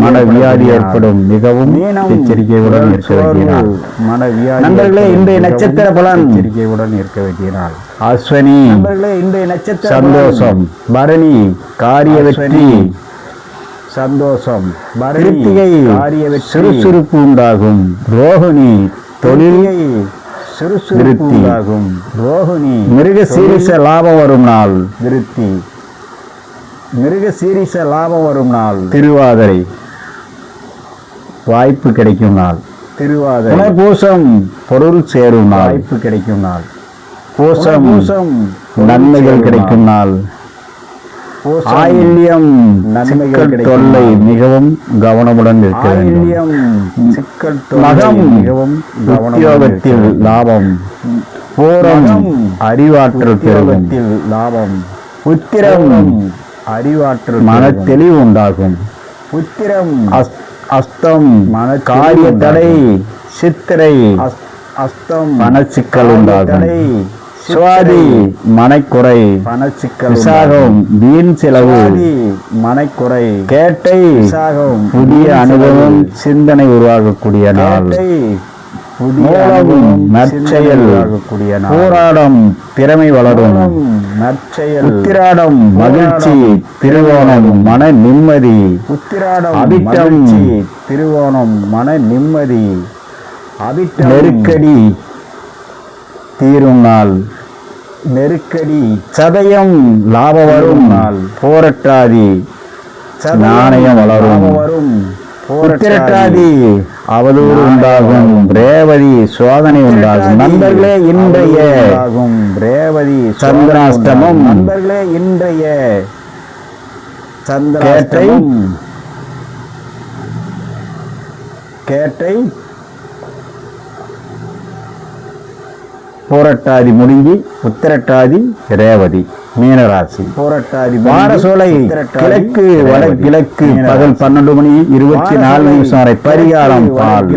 மனவியாதி ஏற்படும். மிகவும் எச்சரிக்கையுடன் இருக்க வேண்டிய நாள். மனவியாதி நண்பர்களே, இன்றைய நட்சத்திர பலன் எச்சரிக்கையுடன் இருக்க வேண்டிய நாள். அஸ்வினி நண்பர்களே, இன்றைய நட்சத்திர சந்தோஷம். பரணி காரிய வெற்றி. சந்தோஷம். கிருத்திகை காரிய வெற்றி. சுறுசுறுப்பு உண்டாகும். ரோகிணி தொழில் சுறுசுறுப்பு உண்டாகும். ரோகிணி மிருகசீரிஷ லாபம் வரும் நாள். விருத்தி மிருகசீரிஷ லாபம் வரும் நாள். திருவாதிரை வாய்ப்பு கிடைக்கும் நாள். திருவாதிரை புனர்பூசம் பொருள் சேரும் நாள். வாய்ப்பு கிடைக்கும் நாள். பூசம் நன்மைகள் கிடைக்கும் நாள். ஆயில்யம் நன்மைகள் தொல்லை மிகவும் கவனமுடன் இருக்க வேண்டும். சிக்கல் மகம் மிகவும் உத்தியோகத்தில் லாபம். பூரம் அறிவாற்றல் பெருகும். லாபம். உத்திரம் அறிவாற்றல் மன தெளிவு உண்டாகும். உத்திரம் அஸ்தம் காரிய தடை. சித்திரை அஸ்தம் மனச்சிக்கல் உண்டாகும். சுவாதி மனக்குறை. பணச்சிக்கல். விசாகம் வீண் செலவு. மனக்குறை. கேட்டை விசாகம் புதிய அனுபவம் சிந்தனை உருவாகக்கூடிய நாள். மூலம் நற்செயல். போராடம் திறமை வளரும். நற்செயல். உத்திராடம் மகிழ்ச்சி. திருவோணம் மன நிம்மதி. உத்திராடம் அவிட்டம் திருவோணம் மன நிம்மதி. அவிட்டம் நெருக்கடி தீரும் நாள். நெருக்கடி. சதயம் லாப வரும் நாள். போரட்டாதி நாணயம் வளரும். வரும். உத்திரட்டாதி அவதூறு உண்டாகும். ரேவதி சோதனை உண்டாகும். நண்பர்களே, இன்றைய ரேவதி சந்திராஷ்டமம். நண்பர்களே, இன்றைய சந்திராஷ்டமம். கேட்டை போரட்டாதி முடிஞ்சி உத்திரட்டாதி ரேவதி மீனராசி. போரட்டாதி வாரசோலை கிழக்கு வடகிழக்கு பகல் 12:24 வரை பரிகாரம் பால்.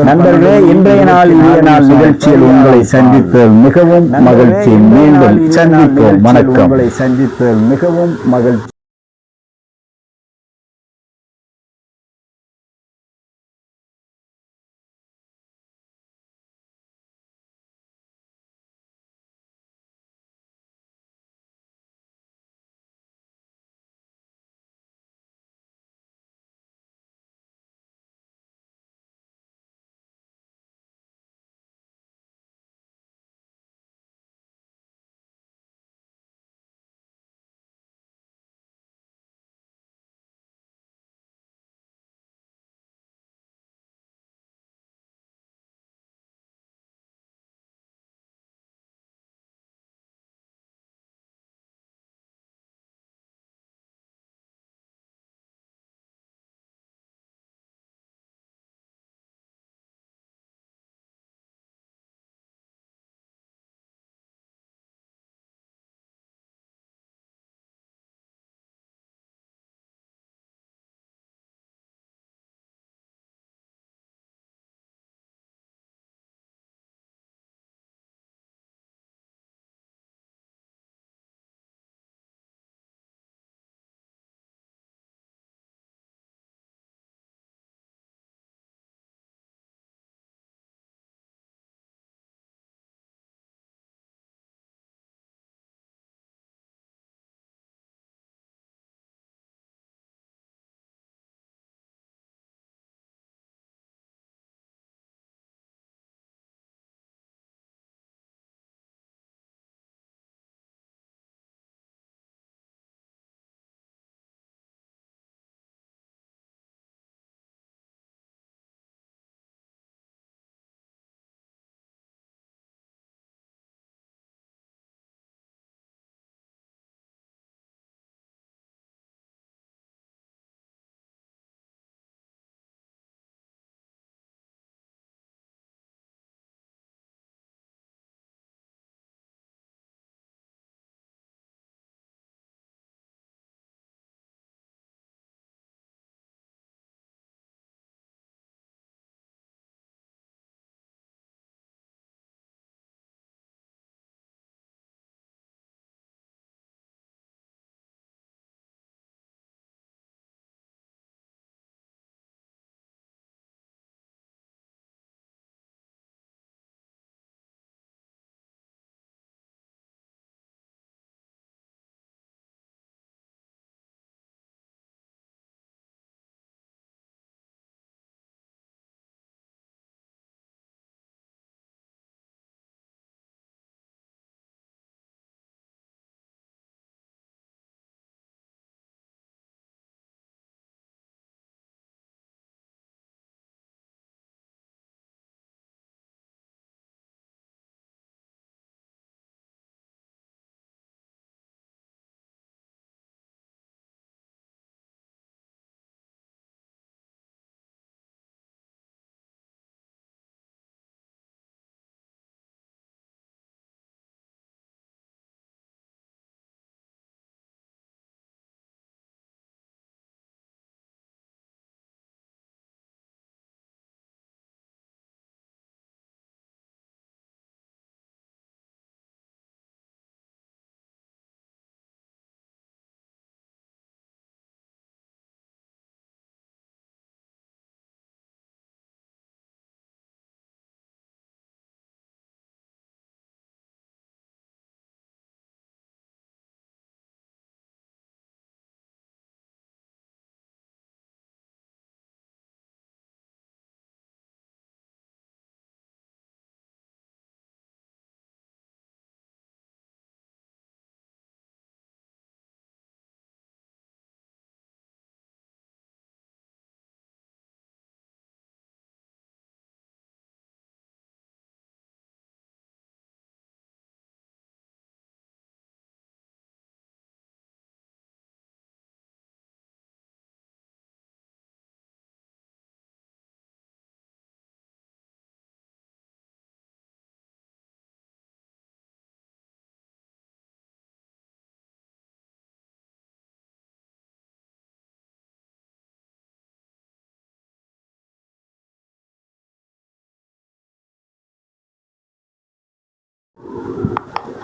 நண்பர்களே, இன்றைய நாள் இனிய நாள் நிகழ்ச்சியில் உங்களை சந்தித்தல் மிகவும் மகிழ்ச்சி. மீண்டும் சந்திப்போம். வணக்கம். உங்களை சந்தித்தல் மிகவும் மகிழ்ச்சி.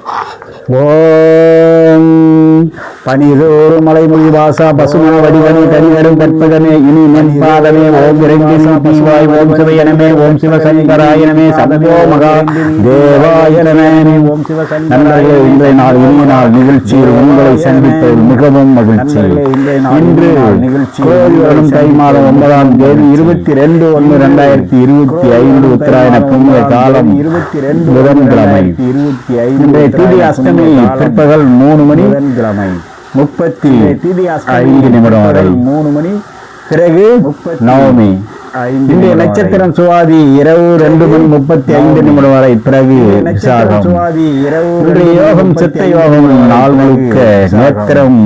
ஓம் பனிதோறு மலைமொழி வாசா பசுமன வடிவனே கனிவரும் கற்பகமே இனி நென்பாதமே ஓம் விரைந்து தீவாய் ஓம் சிவயனமே ஓம் சிவசங்கராயனமே சம்போ மகா தேவாயனமே ஓம் சிவசங்கராய. இன்றைய நாள் இனிய நாள் நிகழ்ச்சியில் உங்களை சந்திப்பதில் மிகவும் மகிழ்ச்சி. இன்று கோயில் வரும் தை மாதம் 9ஆம் தேதி 22/1/2025 உத்தராயண புண்ணிய காலம் புதன்கிழமை. இன்றைய திதி அஷ்டமி பிற்பகல் 3 மணி கிழமை 35 நிமிடம் வரை 3 மணி. பிறகு நவமி. இன்றைய நட்சத்திரம் சுவாதி இரவு 2:35 வரை. பிறகு விசாகம். இன்றைய யோகம் சித்த யோகம் நாள் முழுக்க நேத்திரம்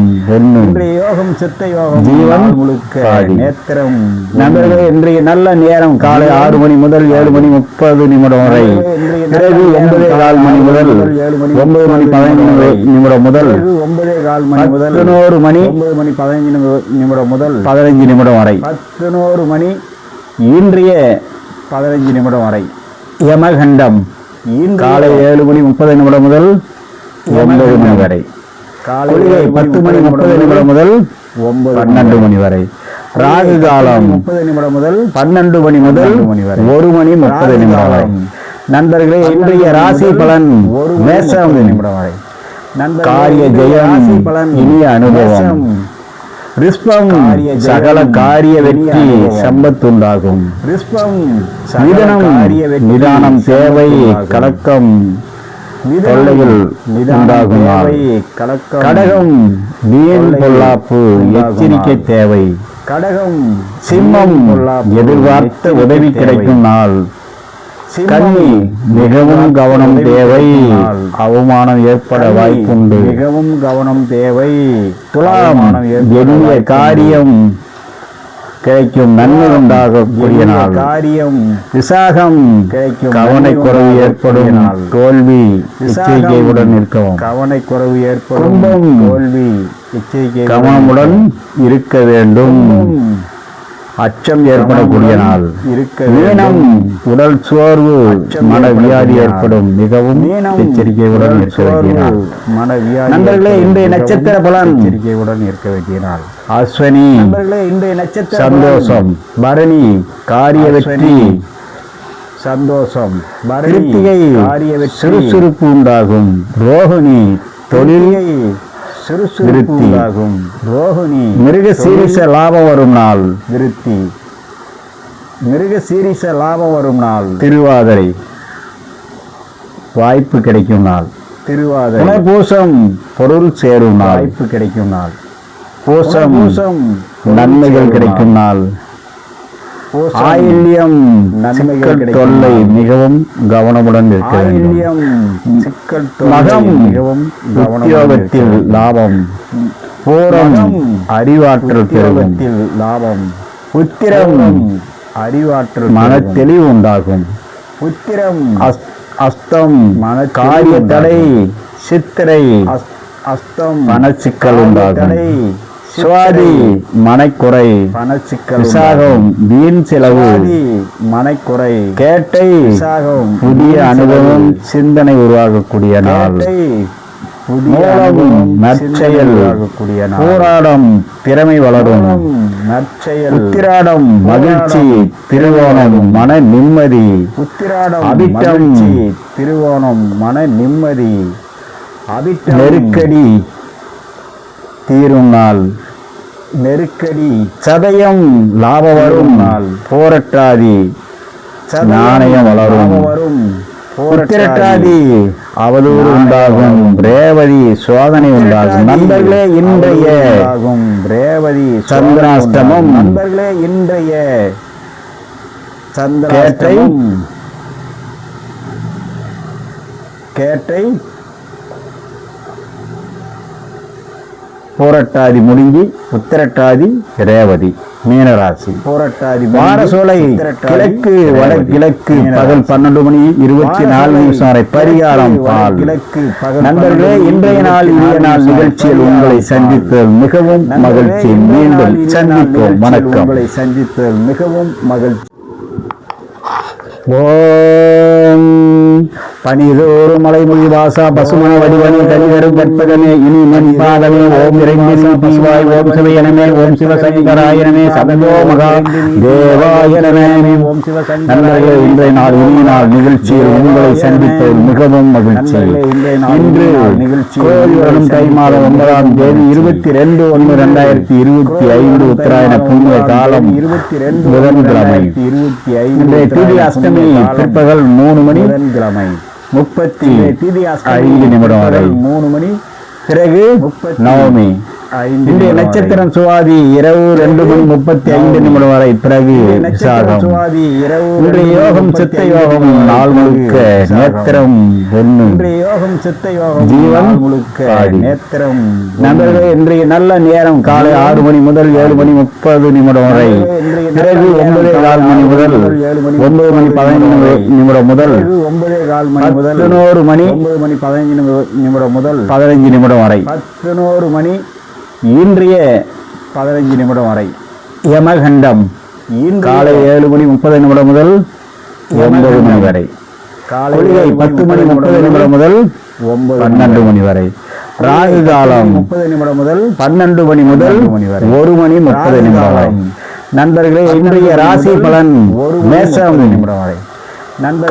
ஜீவன் முழுக்க நேத்திரம். நண்பர்களே, இன்றைய நல்ல நேரம் காலை 6 மணி முதல் 7:30 வரை. பிறகு 9:15 மணி முதல் 9:15 முதல் 11 மணி 15 வரை. 11 மணி இன்றைய 15 வரை. யமகண்டம் காலை 7:30 முதல் 9 மணி வரை. காலை 10:30 முதல் 12 வரை. ராகு காலம் 30 முதல் 12 முதல் 1:30 வரை. நண்பர்களே, இன்றைய ராசி பலன் மேஷம் வரை. காரிய ஜெயம் இனிய அனுபவம். ரிஷ்பம் சகல காரிய வெற்றி சம்பத்துண்டாகும். நிதானம் தேவை. கலக்கம் தொல்லைகள் உண்டாகும். கடகம் வீண் பொல்லாப்பு எச்சரிக்கை தேவை. சிம்மம் எதிர்பார்த்த உதவி கிடைக்கும் நாள். கன்னி மிகவும் கவனம் தேவை. அவமானம் ஏற்பட வாய்ப்புண்டு. மிகவும் கவனம் தேவை. துலாம் எண்ணிய காரியம் கிடைக்கும். நன்மை உண்டாகக்கூடிய நாள். விசாகம் கவனக்குறைவு ஏற்படும். தோல்வி எச்சரிக்கையுடன் இருக்கவும். கவனக்குறைவு ஏற்படும். கும்பம் தோல்வி எச்சரிக்கை கவனமுடன் இருக்க வேண்டும். அச்சம் ஏற்படக்கூடிய நாள். மீனம் உடல் சோர்வு மன வியாதி ஏற்படும். மிகவும் எச்சரிக்கையுடன் இருக்க வேண்டிய நாள். நண்பர்களே, இன்றைய நட்சத்திர பலன் எச்சரிக்கையுடன் இருக்க வேண்டிய நாள். அஸ்வினி இன்றைய நட்சத்திர சந்தோஷம். பரணி காரிய வெற்றி சந்தோஷம். கிருத்திகை காரிய வெற்றி சுறுசுறுப்பு உண்டாகும். ரோகிணி தொழிலை விருத்தி. ரோகிணி மிருகசீரிச லாபம் வரும் நாள். விருத்தி மிருகசீரிச லாபம் வரும் நாள். திருவாதிரை வாய்ப்பு கிடைக்கும் நாள். திருவாதிரை பூசம் பொருள் சேரும் நாள். வாய்ப்பு கிடைக்கும் நாள். பூசம் நன்மைகள் கிடைக்கும் நாள். ஆயில்யம் சிக்கல் தொல்லை மிகவும் கவனமுடன் இருக்க வேண்டும். மகம் மிகவும் உத்தியோகத்தில் லாபம். பூரம் அறிவாற்றல் பெருகத்தில் லாபம். உத்திரம் அறிவாற்றல் மன தெளிவு உண்டாகும். உத்திரம் அஸ்தம் மன காரிய தடை. சித்திரை அஸ்தம் மன சிக்கல் உண்டாகும். சுவாதி மனக்குறை பணச்சிக்கல். விசாகம் வீண் செலவு மனக்குறை. கேட்டை விசாகம் புதிய அனுபவம் சிந்தனை உருவாகக்கூடிய நாள். மூலம் நற்செயல் உருவாகக்கூடிய நாள். போராடம் திறமை வளரும். நற்செயல். உத்திராடம் மகிழ்ச்சி. திருவோணம் மன நிம்மதி. உத்திராடம் அபிட்டம் திருவோணம் மன நிம்மதி. அபிட்டம் நெருக்கடி தீரும் நாள். நெருக்கடி. சதயம் லாப வரும் நாள். போராட்டாதி நாணயம் வளரும். உத்திரட்டாதி அவதூறு உண்டாகும். ரேவதி சோதனை உண்டாகும். நண்பர்களே, இன்றைய ரேவதி சந்திராஷ்டமம். நண்பர்களே, இன்றைய சந்திராஷ்டமம் கேட்டை போராட்டாதி முடிஞ்சி உத்திரட்டாதி ரேவதி மீனராசி. போராட்டாதி வாரசோலை கிழக்கு வடகிழக்கு பகல் 12 மணி 24 நிமிஷம் வரை. பரிகாரம் பால். நண்பர்களே, இன்றைய நாள் இனிய நாள் நிகழ்ச்சியில் உங்களை சந்தித்தல் மிகவும் மகிழ்ச்சி. மீண்டும் சந்திப்போம். வணக்கம். உங்களை சந்தித்தல் மிகவும் மகிழ்ச்சி. ஓம் பனிதோறு மலைமொழி வாசா பசுமன வடிவனே கனிதரும் கற்பகமே இனி மென்பாதமே ஓம் இறைந்தினி தீவாய் ஓம் சிவயனமே ஓம் சிவசங்கராயனமே சதோ மகா தேவாயனமே ஓம் சிவசங்கராய. இன்றைய நாள் இனிய நாள் நிகழ்ச்சியில் உங்களை சந்திப்பது மிகவும் மகிழ்ச்சி. இன்று கோயில் தை மாதம் 9ஆம் தேதி 22/1/2025 உத்தராயண புண்ணிய காலம் 22 புதன்கிழமை. இன்றைய திதி அஷ்டமி பிற்பகல் 3 மணி புதன்கிழமை 35 நிமிடம் வரை 3 மணி பிறகு நவமி. இன்றைய நட்சத்திரம் சுவாதி இரவு 2:35 வரை பிறகு விசாகம். இன்றைய யோகம் சித்த யோகம் நாள் முழுக்க நேத்திரம் பொண்ணு ஜீவன் முழுக்க நேத்திரம். நண்பர்களே, இன்றைய நல்ல நேரம் காலை 6 மணி முதல் 7:30 வரை, பிறகு 9:15 மணி முதல் 9:15 முதல் 11 மணி 15 நிமிடம் வரை 11 மணி இன்றைய 15 நிமிடம் வரை. யமகண்டம் காலை 7:30 முதல் 9 மணி வரை. கொள்கை 10:30 முதல் 12 மணி வரை. ராகு காலம் 30 முதல் 12 மணி முதல் 1 மணி 30 வரை. நண்பர்களே, இன்றைய ராசி பலன் மேஷம் வரை.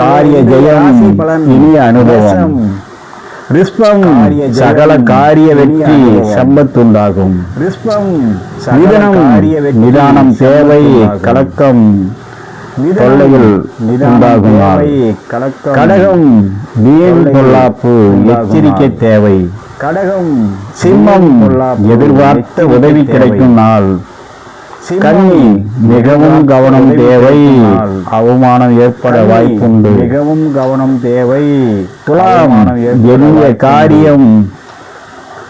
காரிய ஜெயம் இனிய அனுபவம். ரிஷ்பம் சகல காரிய வெற்றி சம்பத்துண்டாகும். மிதுனம் நிதானம் தேவை கலக்கம் தொல்லையில் உண்டாகும். கடகம் வீண் பொல்லாப்பு எச்சரிக்கை தேவை. சிம்மம் எதிர்பார்த்த உதவி கிடைக்கும் நாள். கன்னி மிகவும் கவனம் தேவை, அவமானம் ஏற்பட வாய்ப்புண்டு. மிகவும் கவனம் தேவை. துலாம் எளிய காரியம்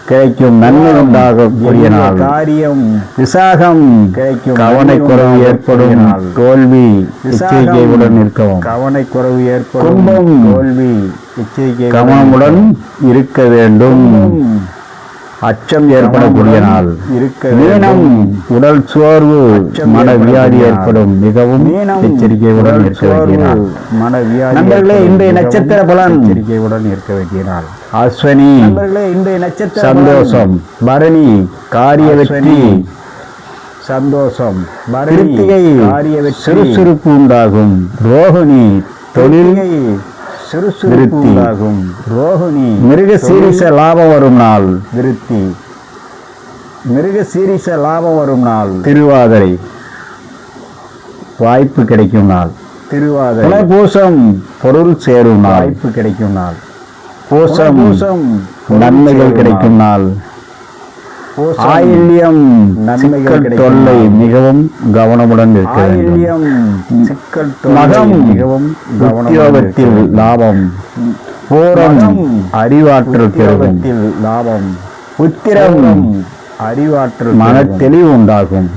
கிடைக்கும், நன்மை உண்டாகக்கூடிய நாள். காரியம். விசாகம் கிடைக்கும், கவனக்குறைவு ஏற்படும், தோல்வி எச்சரிக்கையுடன் இருக்கவும். கவனக்குறைவு ஏற்படும். கும்பம் தோல்வி எச்சரிக்கை கவனமுடன் இருக்க வேண்டும், அச்சம் ஏற்படக்கூடிய நாள். மீனம் உடல் சோர்வு மன வியாதி ஏற்படும், மிகவும் எச்சரிக்கையுடன் இருக்க வேண்டிய நாள். நண்பர்களே, இன்றைய நட்சத்திர பலன் எச்சரிக்கையுடன் இருக்க வேண்டிய நாள். அஸ்வினி இன்றைய நட்சத்திர சந்தோஷம். பரணி காரிய வெற்றி சந்தோஷம். கிருத்திகை சுறுசுறுப்பு உண்டாகும். ரோகிணி தொழில் விருத்தி. ரோகிணி மிருகசீரிஷ லாபம் வரும் நாள். விருத்தி மிருகசீரிஷ லாபம் வரும் நாள். திருவாதிரை வாய்ப்பு கிடைக்கும் நாள். திருவாதிரை. பூசம் பொருள் சேரும் நாள். வாய்ப்பு கிடைக்கும் நாள். பூசம் நன்மைகள் கிடைக்கும் நாள். ஆயில்யம் நன்மைகள் தொல்லை மிகவும் கவனமுடன் இருக்க வேண்டும். மகம் மிகவும் உத்தியோகத்தில் லாபம். பூரம் அறிவாற்றல் பெருகத்தில் லாபம். உத்திரம் அறிவாற்றல் மன தெளிவு உண்டாகும்.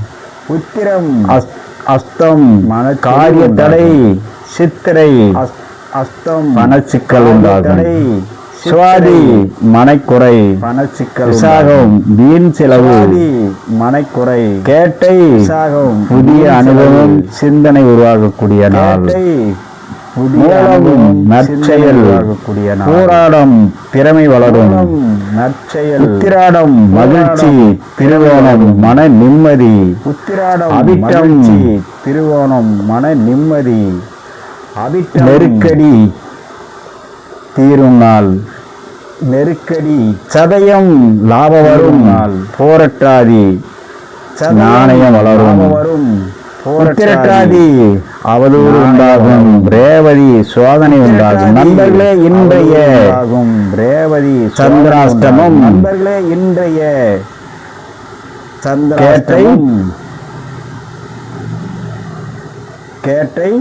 உத்திரம் அஸ்தம் மன காரிய தடை. சித்திரை அஸ்தம் மனச்சிக்கல் உண்டாகும். சுவாதி மனக்குறை பணச்சிக்கல். விசாகம் வீண் செலவு மனக்குறை. கேட்டை விசாகம் புதிய அனுபவம் சிந்தனை உருவாகக்கூடிய நாள். மூலம் நற்செயல் உருவாகக்கூடிய நாள். போராடம் திறமை வளரும். நற்செயல். உத்திராடம் மகிழ்ச்சி. திருவோணம் மன நிம்மதி. உத்திராடம் அபிட்டம் திருவோணம் மன நிம்மதி. அபிட்டம் நெருக்கடி தீரும் நாள். நெருக்கடி. சதயம் லாப வரும் நாள். போராட்டாதி நாணயம் வளரும். உத்திரட்டாதி அவதூறு உண்டாகும். ரேவதி சோதனை உண்டாகும். நண்பர்களே, இன்றைய ரேவதி சந்திராஷ்டமம். நண்பர்களே, இன்றைய சந்திராஷ்டமம் கேட்டை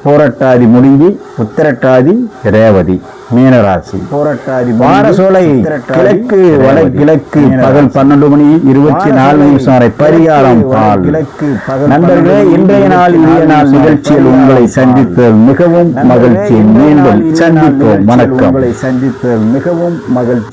போராட்டாதி முடிஞ்சி உத்திரட்டாதி ரேவதி மீனராசி. போராட்டாதி வாரசோலை கிழக்கு வடகிழக்கு பகல் 12:24 வரை. பரிகாரம் பால். நண்பர்களே, இன்றைய நாள் இனிய நாள் நிகழ்ச்சியில் உங்களை சந்தித்தது மிகவும் மகிழ்ச்சி. மீண்டும் சந்திப்போம். வணக்கம். உங்களை சந்தித்தது மிகவும் மகிழ்ச்சி.